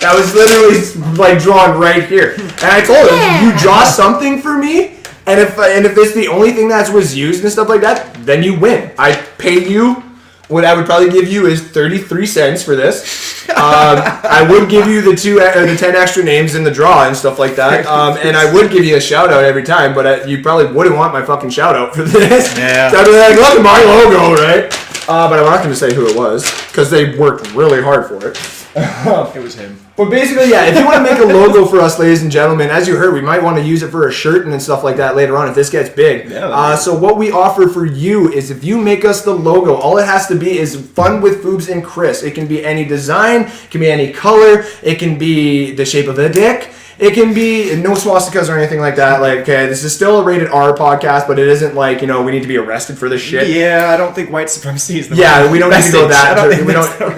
That was literally like drawn right here, and I told him, you draw something for me, and if it's the only thing that was used and stuff like that, then you win. I pay you. What I would probably give you is 33 cents for this. I would give you the 10 extra names in the draw and stuff like that, and I would give you a shout out every time. But you probably wouldn't want my fucking shout out for this. Yeah. So I'd be like, look at my logo, right? But I'm not going to say who it was because they worked really hard for it. It was him. But basically, yeah, if you want to make a logo for us, ladies and gentlemen, as you heard, we might want to use it for a shirt and stuff like that later on if this gets big. Yeah, so what we offer for you is if you make us the logo, all it has to be is Fun with Foobz and Chris. It can be any design, it can be any color, it can be the shape of a dick. It can be no swastikas or anything like that. Like, okay, this is still a rated R podcast, but it isn't like, we need to be arrested for this shit. Yeah, I don't think white supremacy is the we don't need to go that.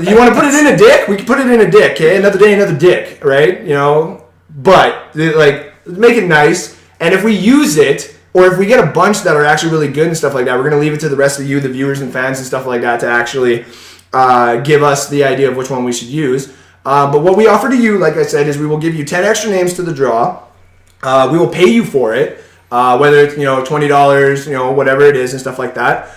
You want to put it in a dick? We can put it in a dick, okay? Another day, another dick, right? But, make it nice. And if we use it, or if we get a bunch that are actually really good and stuff like that, we're going to leave it to the rest of you, the viewers and fans and stuff like that, to actually give us the idea of which one we should use. But what we offer to you, like I said, is we will give you 10 extra names to the draw. We will pay you for it, whether it's $20, whatever it is and stuff like that.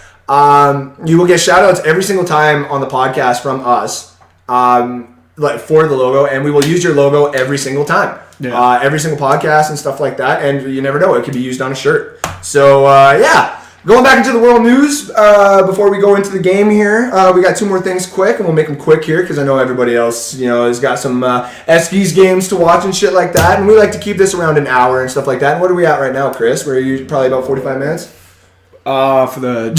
You will get shout outs every single time on the podcast from us for the logo, and we will use your logo every single time. Yeah. Every single podcast and stuff like that, and you never know, it could be used on a shirt. So, going back into the world news, before we go into the game here, we got two more things quick, and we'll make them quick here, because I know everybody else, has got some Eskies games to watch and shit like that, and we like to keep this around an hour and stuff like that. And what are we at right now, Chris? We're probably about 45 minutes? For the...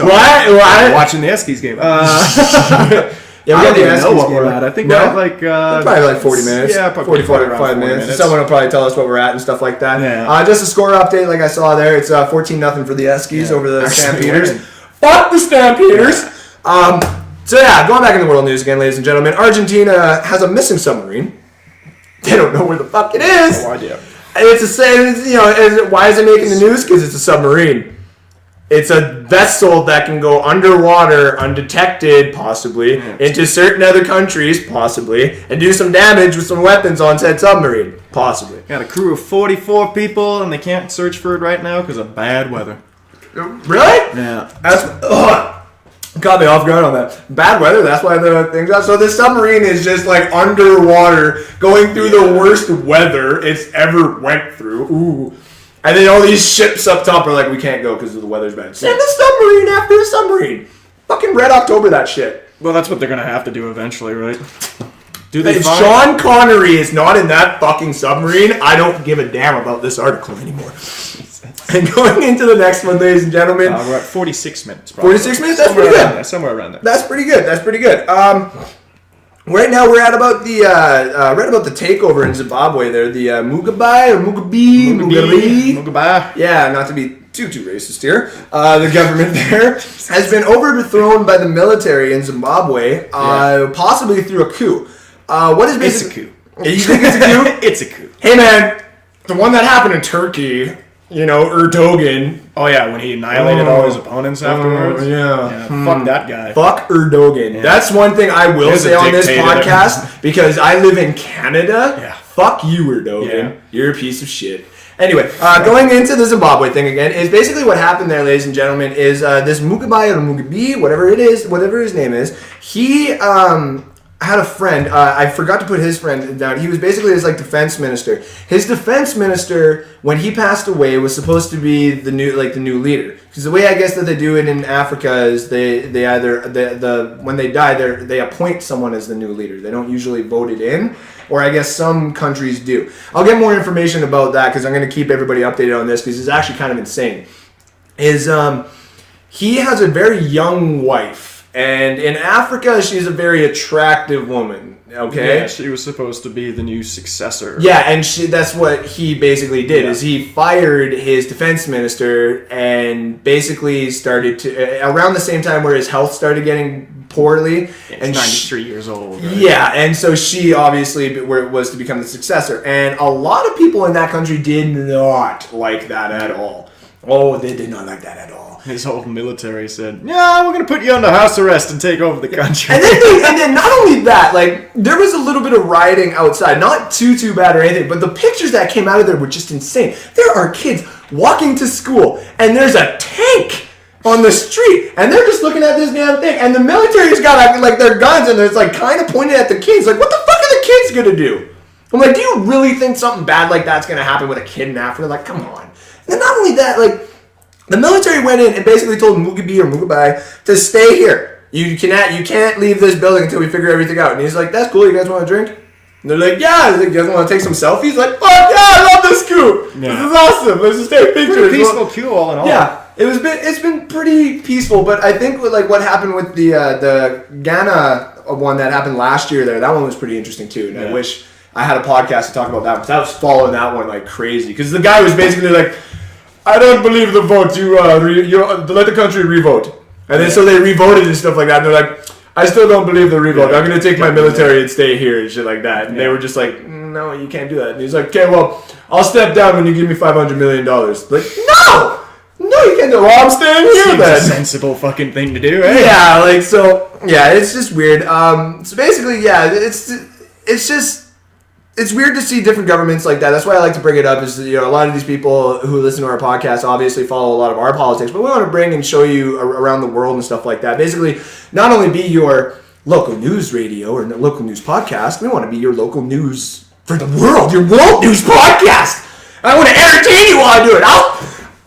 What? Watching the Eskies game. Yeah, we I got don't the even know what game. we're at. I think we're at probably like 40 minutes. Yeah, probably 45 minutes. Someone will probably tell us what we're at and stuff like that. Yeah. Just a score update, like I saw there. It's 14-0 for the Eskies over the Stampeders. Winning. Fuck the Stampeders! Going back in the world news again, ladies and gentlemen. Argentina has a missing submarine. They don't know where the fuck it is. No idea. And it's the same, why is it making the news? Because it's a submarine. It's a vessel that can go underwater, undetected, possibly, into certain other countries, possibly, and do some damage with some weapons on said submarine, possibly. Got a crew of 44 people, and they can't search for it right now because of bad weather. Really? Yeah. That's got me off guard on that. Bad weather, that's why the thing's out. So this submarine is just like underwater, going through the worst weather it's ever went through. Ooh. And then all these ships up top are like, we can't go because the weather's bad. Send the submarine after the submarine. Fucking Red October that shit. Well, that's what they're going to have to do eventually, right? Do they If Sean Connery is not in that fucking submarine, I don't give a damn about this article anymore. And going into the next one, ladies and gentlemen. We're at 46 minutes, probably. 46 minutes? That's pretty good. Somewhere around there. That's pretty good. That's pretty good. Right now we're at about the takeover in Zimbabwe. There, the Mugabe. Yeah, not to be too racist here. The government there has been overthrown by the military in Zimbabwe, possibly through a coup. What is basically? It's a coup. You think it's a coup? It's a coup. Hey man, the one that happened in Turkey. You know, Erdogan. Oh, yeah, when he annihilated all his opponents afterwards. Fuck that guy. Fuck Erdogan. Yeah. That's one thing I will say on this podcast, because I live in Canada. Yeah. Fuck you, Erdogan. Yeah. You're a piece of shit. Anyway, going into the Zimbabwe thing again, is basically what happened there, ladies and gentlemen, is this Mugabe or Mugabe, whatever it is, whatever his name is, he had a friend. I forgot to put his friend down. He was basically his defense minister. His defense minister, when he passed away, was supposed to be the new leader. Because the way I guess that they do it in Africa is they either when they die they appoint someone as the new leader. They don't usually vote it in, or I guess some countries do. I'll get more information about that because I'm going to keep everybody updated on this because it's actually kind of insane. He has a very young wife. And in Africa, she's a very attractive woman, okay? Yeah, she was supposed to be the new successor. Yeah, and that's what he basically did, is he fired his defense minister and basically started to, around the same time where his health started getting poorly. And 93 years old. Right? Yeah, and so she obviously was to become the successor. And a lot of people in that country did not like that at all. Oh, they did not like that at all. His whole military said, yeah, we're going to put you under house arrest and take over the country. And then not only that, there was a little bit of rioting outside. Not too bad or anything, but the pictures that came out of there were just insane. There are kids walking to school, and there's a tank on the street, and they're just looking at this damn thing, and the military's got their guns, and it's kind of pointed at the kids. What the fuck are the kids going to do? I'm like, do you really think something bad like that's going to happen with a kid in Africa? Come on. And then not only that, the military went in and basically told Mugabe to stay here. You can't leave this building until we figure everything out. And he's like, that's cool. You guys want to drink? And they're like, yeah. You guys want to take some selfies? Fuck yeah, I love this coup. Yeah. This is awesome. Let's just take pictures. Pretty peaceful coup all in all. Yeah, it's been pretty peaceful. But I think with what happened with the Ghana one that happened last year there, that one was pretty interesting too. And I wish I had a podcast to talk about that, because I was following that one like crazy. Because the guy was basically like, I don't believe the vote. You let the country revote. And then so they revoted and stuff like that. And they're like, I still don't believe the revote. I'm going to take my military and stay here and shit like that. And they were just like, no, you can't do that. And he's like, okay, well, I'll step down when you give me $500 million. Like, no, you can't do it. Well, I'm staying here then. It's a sensible fucking thing to do, right? Yeah, it's just weird. So basically, it's weird to see different governments like that. That's why I like to bring it up. Is a lot of these people who listen to our podcast obviously follow a lot of our politics, but we want to bring and show you around the world and stuff like that. Basically, not only be your local news radio or local news podcast, we want to be your local news for the world, your world news podcast. I want to entertain you while I do it.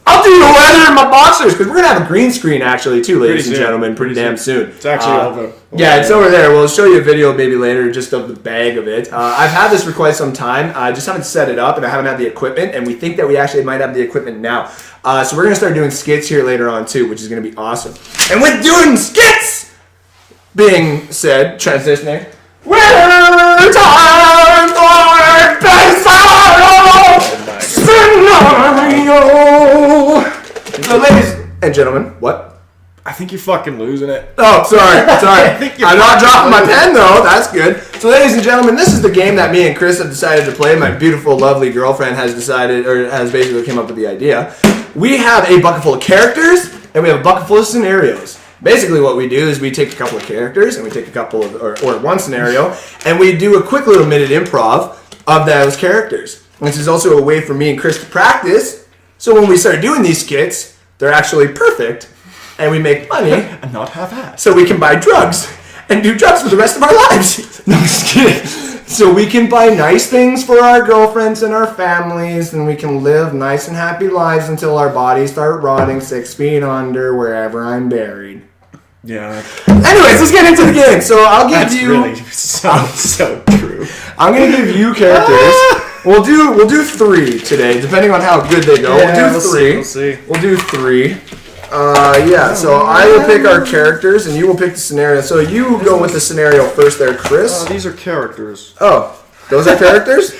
I'll do the weather in my boxers, because we're going to have a green screen actually too, ladies and gentlemen, pretty damn soon. It's actually over. Yeah, it's over there. We'll show you a video maybe later just of the bag of it. I've had this for quite some time. I just haven't set it up, and I haven't had the equipment, and we think that we actually might have the equipment now. So we're going to start doing skits here later on too, which is going to be awesome. And with doing skits being said, transitioning, we're time for Bizzaro Scenario. So ladies and gentlemen, what? I think you're fucking losing it. Oh, sorry. I'm not dropping my pen, though. That's good. So, ladies and gentlemen, this is the game that me and Chris have decided to play. My beautiful, lovely girlfriend has decided, or has basically came up with the idea. We have a bucket full of characters, and we have a bucket full of scenarios. Basically what we do is we take a couple of characters and we take a couple of, or one scenario, and we do a quick little minute improv of those characters. This is also a way for me and Chris to practice, so when we start doing these skits, they're actually perfect, and we make money. And not half-assed. So we can buy drugs and do drugs for the rest of our lives. No, I'm just kidding. So we can buy nice things for our girlfriends and our families, and we can live nice and happy lives until our bodies start rotting 6 feet under wherever I'm buried. Yeah. Anyways, let's get into the game. So I'll give you. Really so true. I'm gonna give you characters. We'll do 3 today, depending on how good they go. Yeah, we'll do 3. We'll see. We'll do 3. So I will pick our characters, and you will pick the scenario. So you go with the scenario first there, Chris. These are characters. Oh, those are characters?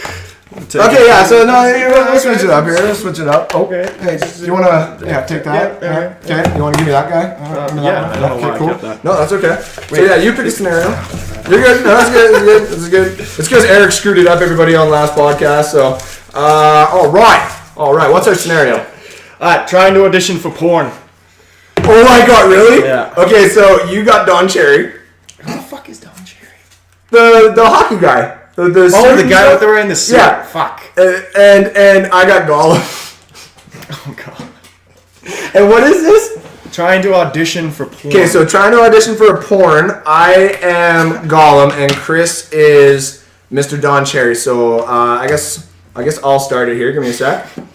Okay, yeah, so no, let's switch it up here. Let's switch it up. Okay. Hey, do you want to, take that? Yeah. Okay, you want to give me that guy? Yeah, I don't know why Okay, I cool. kept that. No, that's okay. So yeah, you pick a scenario. You're good. No, that's good. This is good. It's because Eric screwed it up, everybody, on last podcast, so. All right, what's our scenario? Trying to audition for porn. Oh my god, really? Yeah. Okay, so you got Don Cherry. Who the fuck is Don Cherry? The hockey guy. The guy with the wearing the suit. Yeah. Fuck. And I got Gollum. Oh god. And what is this? Trying to audition for porn. Okay, so trying to audition for a porn. I am Gollum, and Chris is Mr. Don Cherry. So I guess I'll start it here. Give me a sec. I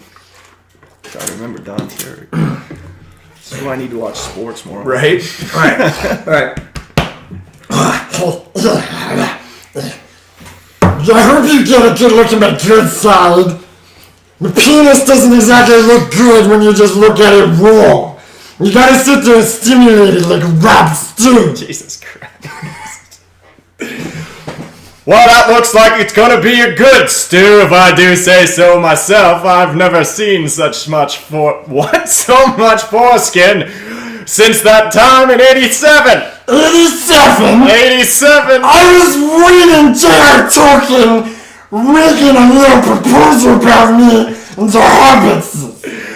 remember Don Cherry. This is why I need to watch sports more. Right? Alright. I hope you get a good look at my good side. The penis doesn't exactly look good when you just look at it raw. You gotta sit there and stimulate it like a rap stew. Jesus Christ. Well, that looks like it's gonna be a good stew, if I do say so myself. I've never seen so much foreskin since that time in 87. 87? 87. I was reading J.R. Tolkien making a little proposal about me into Hobbits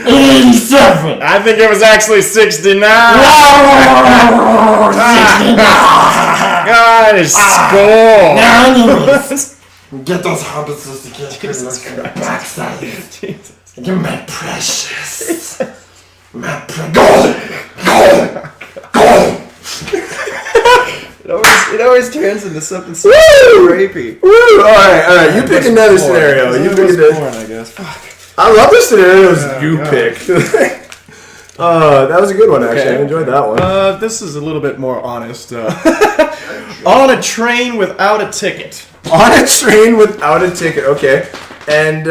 in 87. I think it was actually 69. God, his skull. Now anyways, get those Hobbits to get good look at my backside. Give me my precious. Go! It always turns into something so rapey. Woo! Alright. You pick another scenario. You pick another. Porn, I guess. Fuck. I love the scenarios you picked. That was a good one, actually. Okay. I enjoyed that one. This is a little bit more honest. On a train without a ticket. On a train without a ticket. Okay. And,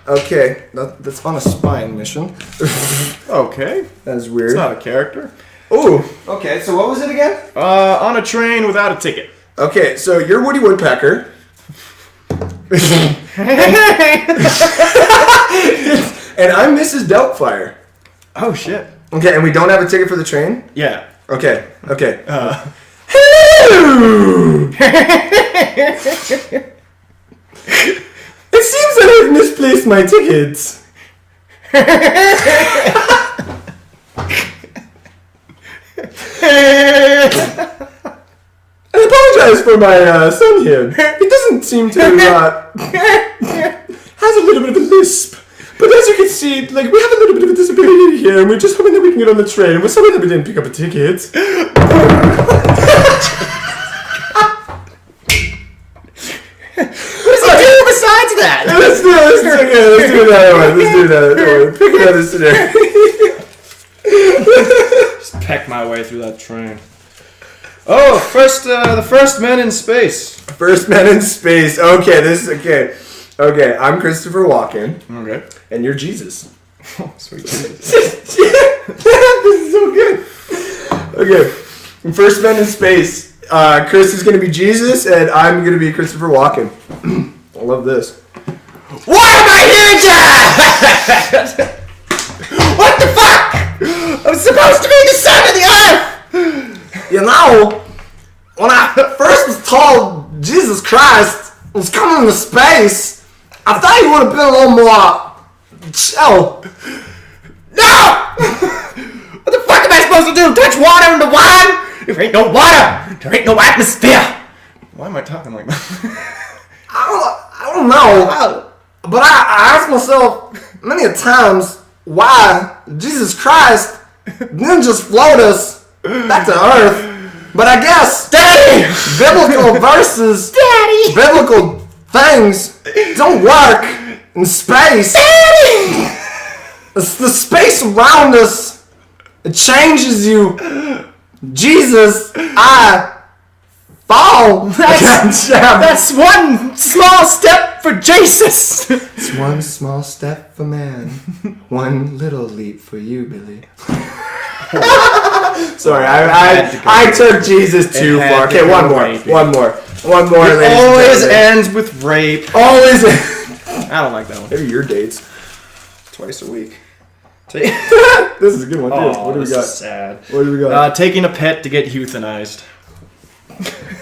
okay. That's on a spying mission. Okay. That's weird. It's not a character. Ooh. Okay, so what was it again? On a train without a ticket. Okay, so you're Woody Woodpecker. And I'm Mrs. Doubtfire. Oh, shit. Okay, and we don't have a ticket for the train? Yeah. Okay. Hello! It seems that I've misplaced my tickets. I apologize for my son here. He doesn't seem to has a little bit of a lisp. But as you can see, we have a little bit of a disability here, and we're just hoping that we can get on the train. We're sorry that we didn't pick up a ticket. What does he do besides that? Let's do another one. Let's do another one. Pick another scenario. Just peck my way through that train. Oh, the first men in space. First men in space. Okay, this is okay. Okay, I'm Christopher Walken. Okay. And you're Jesus. Oh, sweet Jesus. This is so good. Okay, First men in space. Chris is going to be Jesus, and I'm going to be Christopher Walken. I love this. Why am I here, Dad? What the fuck? I'm supposed to be the son of the earth. You know, when I first was told Jesus Christ was coming into space, I thought he would have been a little more chill. No! supposed to do? Touch water into wine? There ain't no water. There ain't no atmosphere. Why am I talking like that? I don't know. But I ask myself many times why Jesus Christ didn't just float us back to earth. But I guess biblical verses, biblical things don't work in space. It's the space around us. It changes you. Jesus, I fall. That's one small step for Jesus. It's one small step for man, one little leap for you, Billy. Sorry, I took Jesus too far. Okay, one more. It Always ends with rape. Always. I don't like that one. Maybe your dates. Twice a week. This is a good one too. What do we got? Is sad. What do we got? Taking a pet to get euthanized.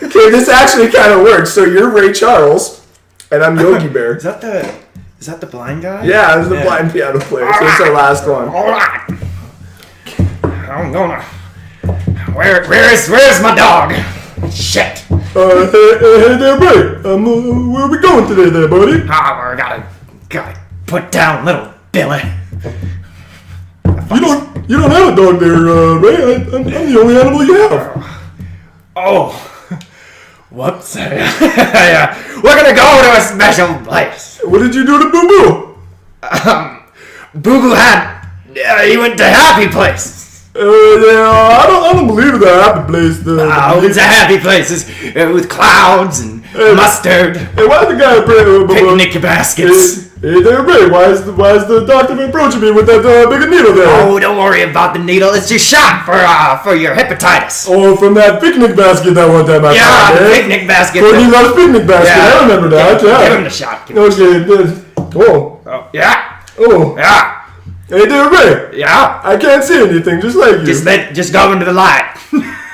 Okay, this actually kind of works. So you're Ray Charles, and I'm Yogi Bear. Is that the blind guy? Yeah, this is the blind piano player. So it's our last one. All right. I'm gonna. Where's my dog? Shit. Hey there, buddy. Where are we going today, there, buddy? We gotta put down little Billy. You don't have a dog there, Ray. I'm the only animal you have. Oh, whoops. We're gonna go to a special place. What did you do to Boo Boo? Boo Boo he went to Happy Place. I don't believe in that happy place. It's a happy place. It's with clouds and mustard. Hey, why is the guy picnic baskets? Hey there, Ray. Why is the doctor approaching me with that big needle there? Oh, don't worry about the needle. It's your shot for your hepatitis. Oh, from that picnic basket that one time I found, the picnic basket. Courtney loves picnic basket. Yeah. I remember that. Yeah. Give him the shot. Okay. Oh. Yeah. Oh. Yeah. Hey there, Ray. Yeah. I can't see anything, just like you. Just go into the light.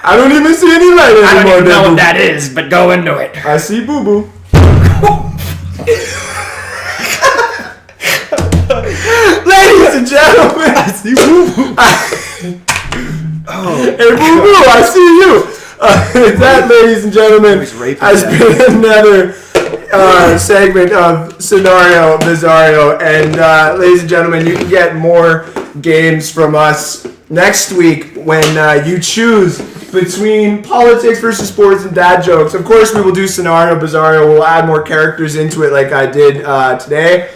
I don't even see any light anymore. I don't even know what that is, but go into it. I see Boo Boo. Ladies and gentlemen, I see Boo Boo. Hey Boo Boo, I see you. That, ladies and gentlemen, has been another segment of Scenario Bizzaro. And ladies and gentlemen, you can get more games from us next week when you choose between politics versus sports and dad jokes. Of course, we will do Scenario Bizzaro. We'll add more characters into it like I did today.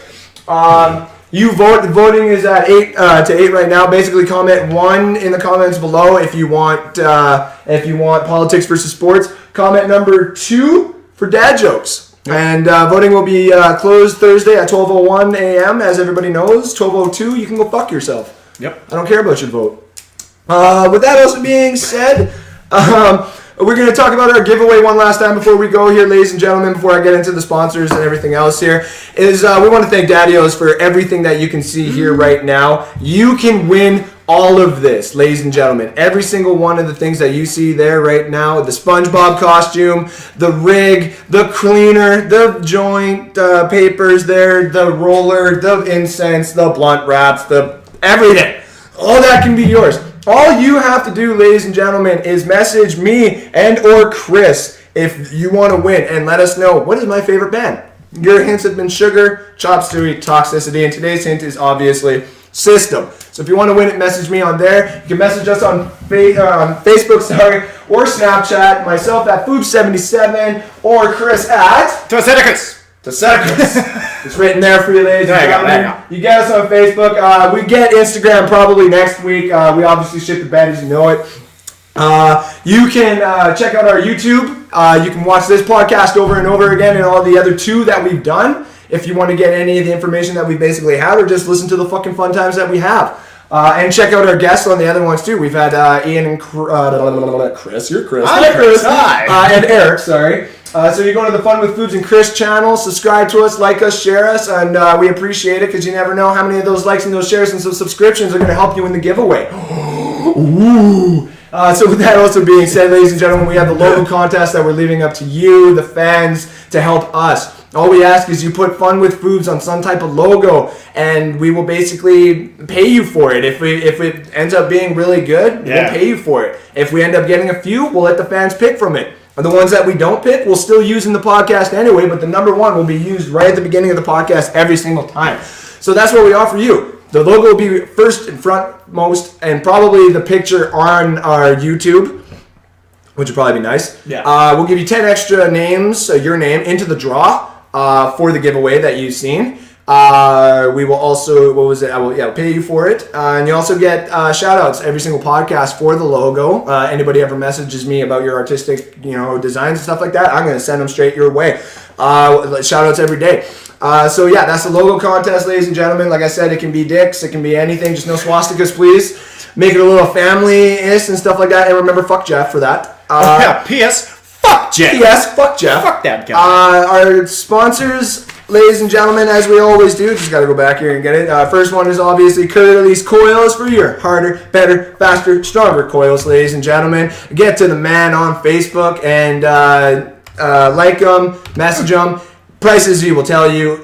You vote. The voting is at 8 to 8 right now. Basically, comment 1 in the comments below if you want politics versus sports. Comment number 2 for dad jokes. And voting will be closed Thursday at 12:01 a.m. As everybody knows, 12:02 you can go fuck yourself. Yep. I don't care about your vote. With that also being said, we're going to talk about our giveaway one last time before we go here, ladies and gentlemen, before I get into the sponsors and everything else here, is we want to thank Daddy-O's for everything that you can see here right now. You can win all of this, ladies and gentlemen. Every single one of the things that you see there right now, the SpongeBob costume, the rig, the cleaner, the joint papers there, the roller, the incense, the blunt wraps, the everything. All that can be yours. All you have to do, ladies and gentlemen, is message me and or Chris if you want to win and let us know what is my favorite band. Your hints have been Sugar, Chop Suey, Toxicity, and today's hint is obviously System. So if you want to win it, message me on there. You can message us on Facebook, or Snapchat. Myself at Foobz77 or Chris at Chris. It's written there for you, ladies and gentlemen. You get us on Facebook. We get Instagram probably next week. We obviously ship the bed, as you know it. You can check out our YouTube. You can watch this podcast over and over again and all the other 2 that we've done if you want to get any of the information that we basically have, or just listen to the fucking fun times that we have. And check out our guests on the other ones too. We've had Ian and Chris. You're Chris. Hi, Chris. Hi. And Eric, sorry. So you go to the FunWithFoobz and Chris channel, subscribe to us, like us, share us, and we appreciate it because you never know how many of those likes and those shares and those subscriptions are going to help you in the giveaway. Ooh. So with that also being said, ladies and gentlemen, we have the logo contest that we're leaving up to you, the fans, to help us. All we ask is you put Fun with Foobz on some type of logo, and we will basically pay you for it. If it ends up being really good, we'll pay you for it. If we end up getting a few, we'll let the fans pick from it. And the ones that we don't pick, we'll still use in the podcast anyway, but the number one will be used right at the beginning of the podcast every single time. So that's what we offer you. The logo will be first and frontmost, and probably the picture on our YouTube, which would probably be nice. Yeah. We'll give you 10 extra names, your name, into the draw for the giveaway that you've seen. We will also, we'll pay you for it. And you also get shout outs every single podcast for the logo. Anybody ever messages me about your artistic, designs and stuff like that, I'm going to send them straight your way. Shout outs every day. So yeah, that's the logo contest, ladies and gentlemen. Like I said, it can be dicks, it can be anything, just no swastikas, please. Make it a little family-ish and stuff like that. And remember, fuck Jeff for that. P.S. Fuck Jeff. P.S. Fuck Jeff. Fuck that guy. Our sponsors, ladies and gentlemen, as we always do, just got to go back here and get it. First one is obviously Curly's Coils for your harder, better, faster, stronger coils, ladies and gentlemen. Get to the man on Facebook and like them, message them. Prices we will tell you.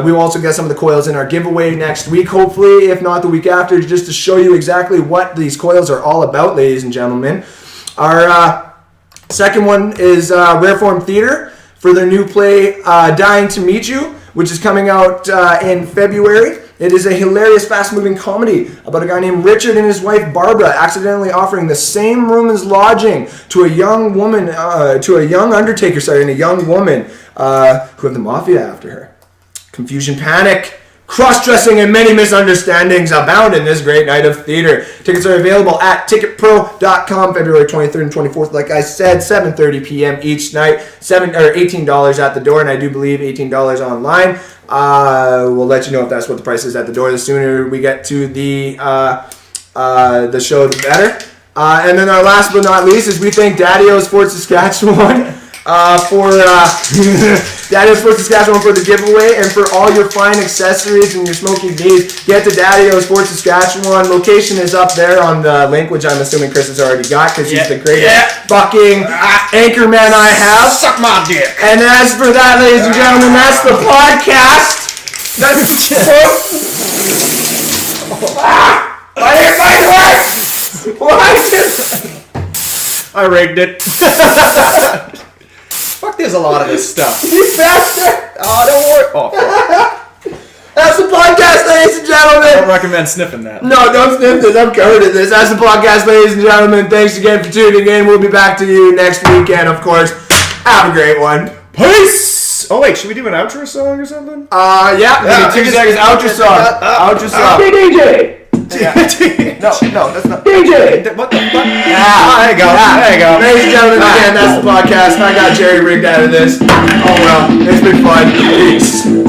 We will also get some of the coils in our giveaway next week, hopefully, if not the week after, just to show you exactly what these coils are all about, ladies and gentlemen. Our second one is Rare Form Theater for their new play, Dying to Meet You, which is coming out in February. It is a hilarious, fast-moving comedy about a guy named Richard and his wife Barbara accidentally offering the same room as lodging to a young woman, to a young undertaker, and a young woman who have the mafia after her. Confusion, panic, cross-dressing, and many misunderstandings abound in this great night of theater. Tickets are available at ticketpro.com February 23rd and 24th. Like I said, 7:30 p.m. each night. $18 at the door, and I do believe $18 online. We'll let you know if that's what the price is at the door. The sooner we get to the show, the better. And then our last but not least is we thank Daddy-O Sports Saskatchewan for Daddy-O Sports Saskatchewan for the giveaway, and for all your fine accessories and your smoking needs. Get to Daddy-O Sports Saskatchewan. Location is up there on the link, which I'm assuming Chris has already got because he's the greatest fucking anchor man I have. Suck my dick. And as for that, ladies and gentlemen, that's the podcast. That's I rigged it. Fuck, there's a lot of this stuff. You bastard! Oh, don't worry. Oh, that's the podcast, ladies and I don't gentlemen. recommend sniffing that. No, don't sniff this. I'm covered in this. That's the podcast, ladies and gentlemen. Thanks again for tuning in. We'll be back to you next weekend, of course. Have a great one. Peace! Oh, wait, should we do an outro song or something? Yeah. 2 seconds. Outro song. Outro song. Hey, DJ! Yeah. No, that's not. DJ! What the fuck? There you go. There you go. Ladies and gentlemen, again, that's the podcast. I got Jerry rigged out of this. Oh well, it's been fun. Peace.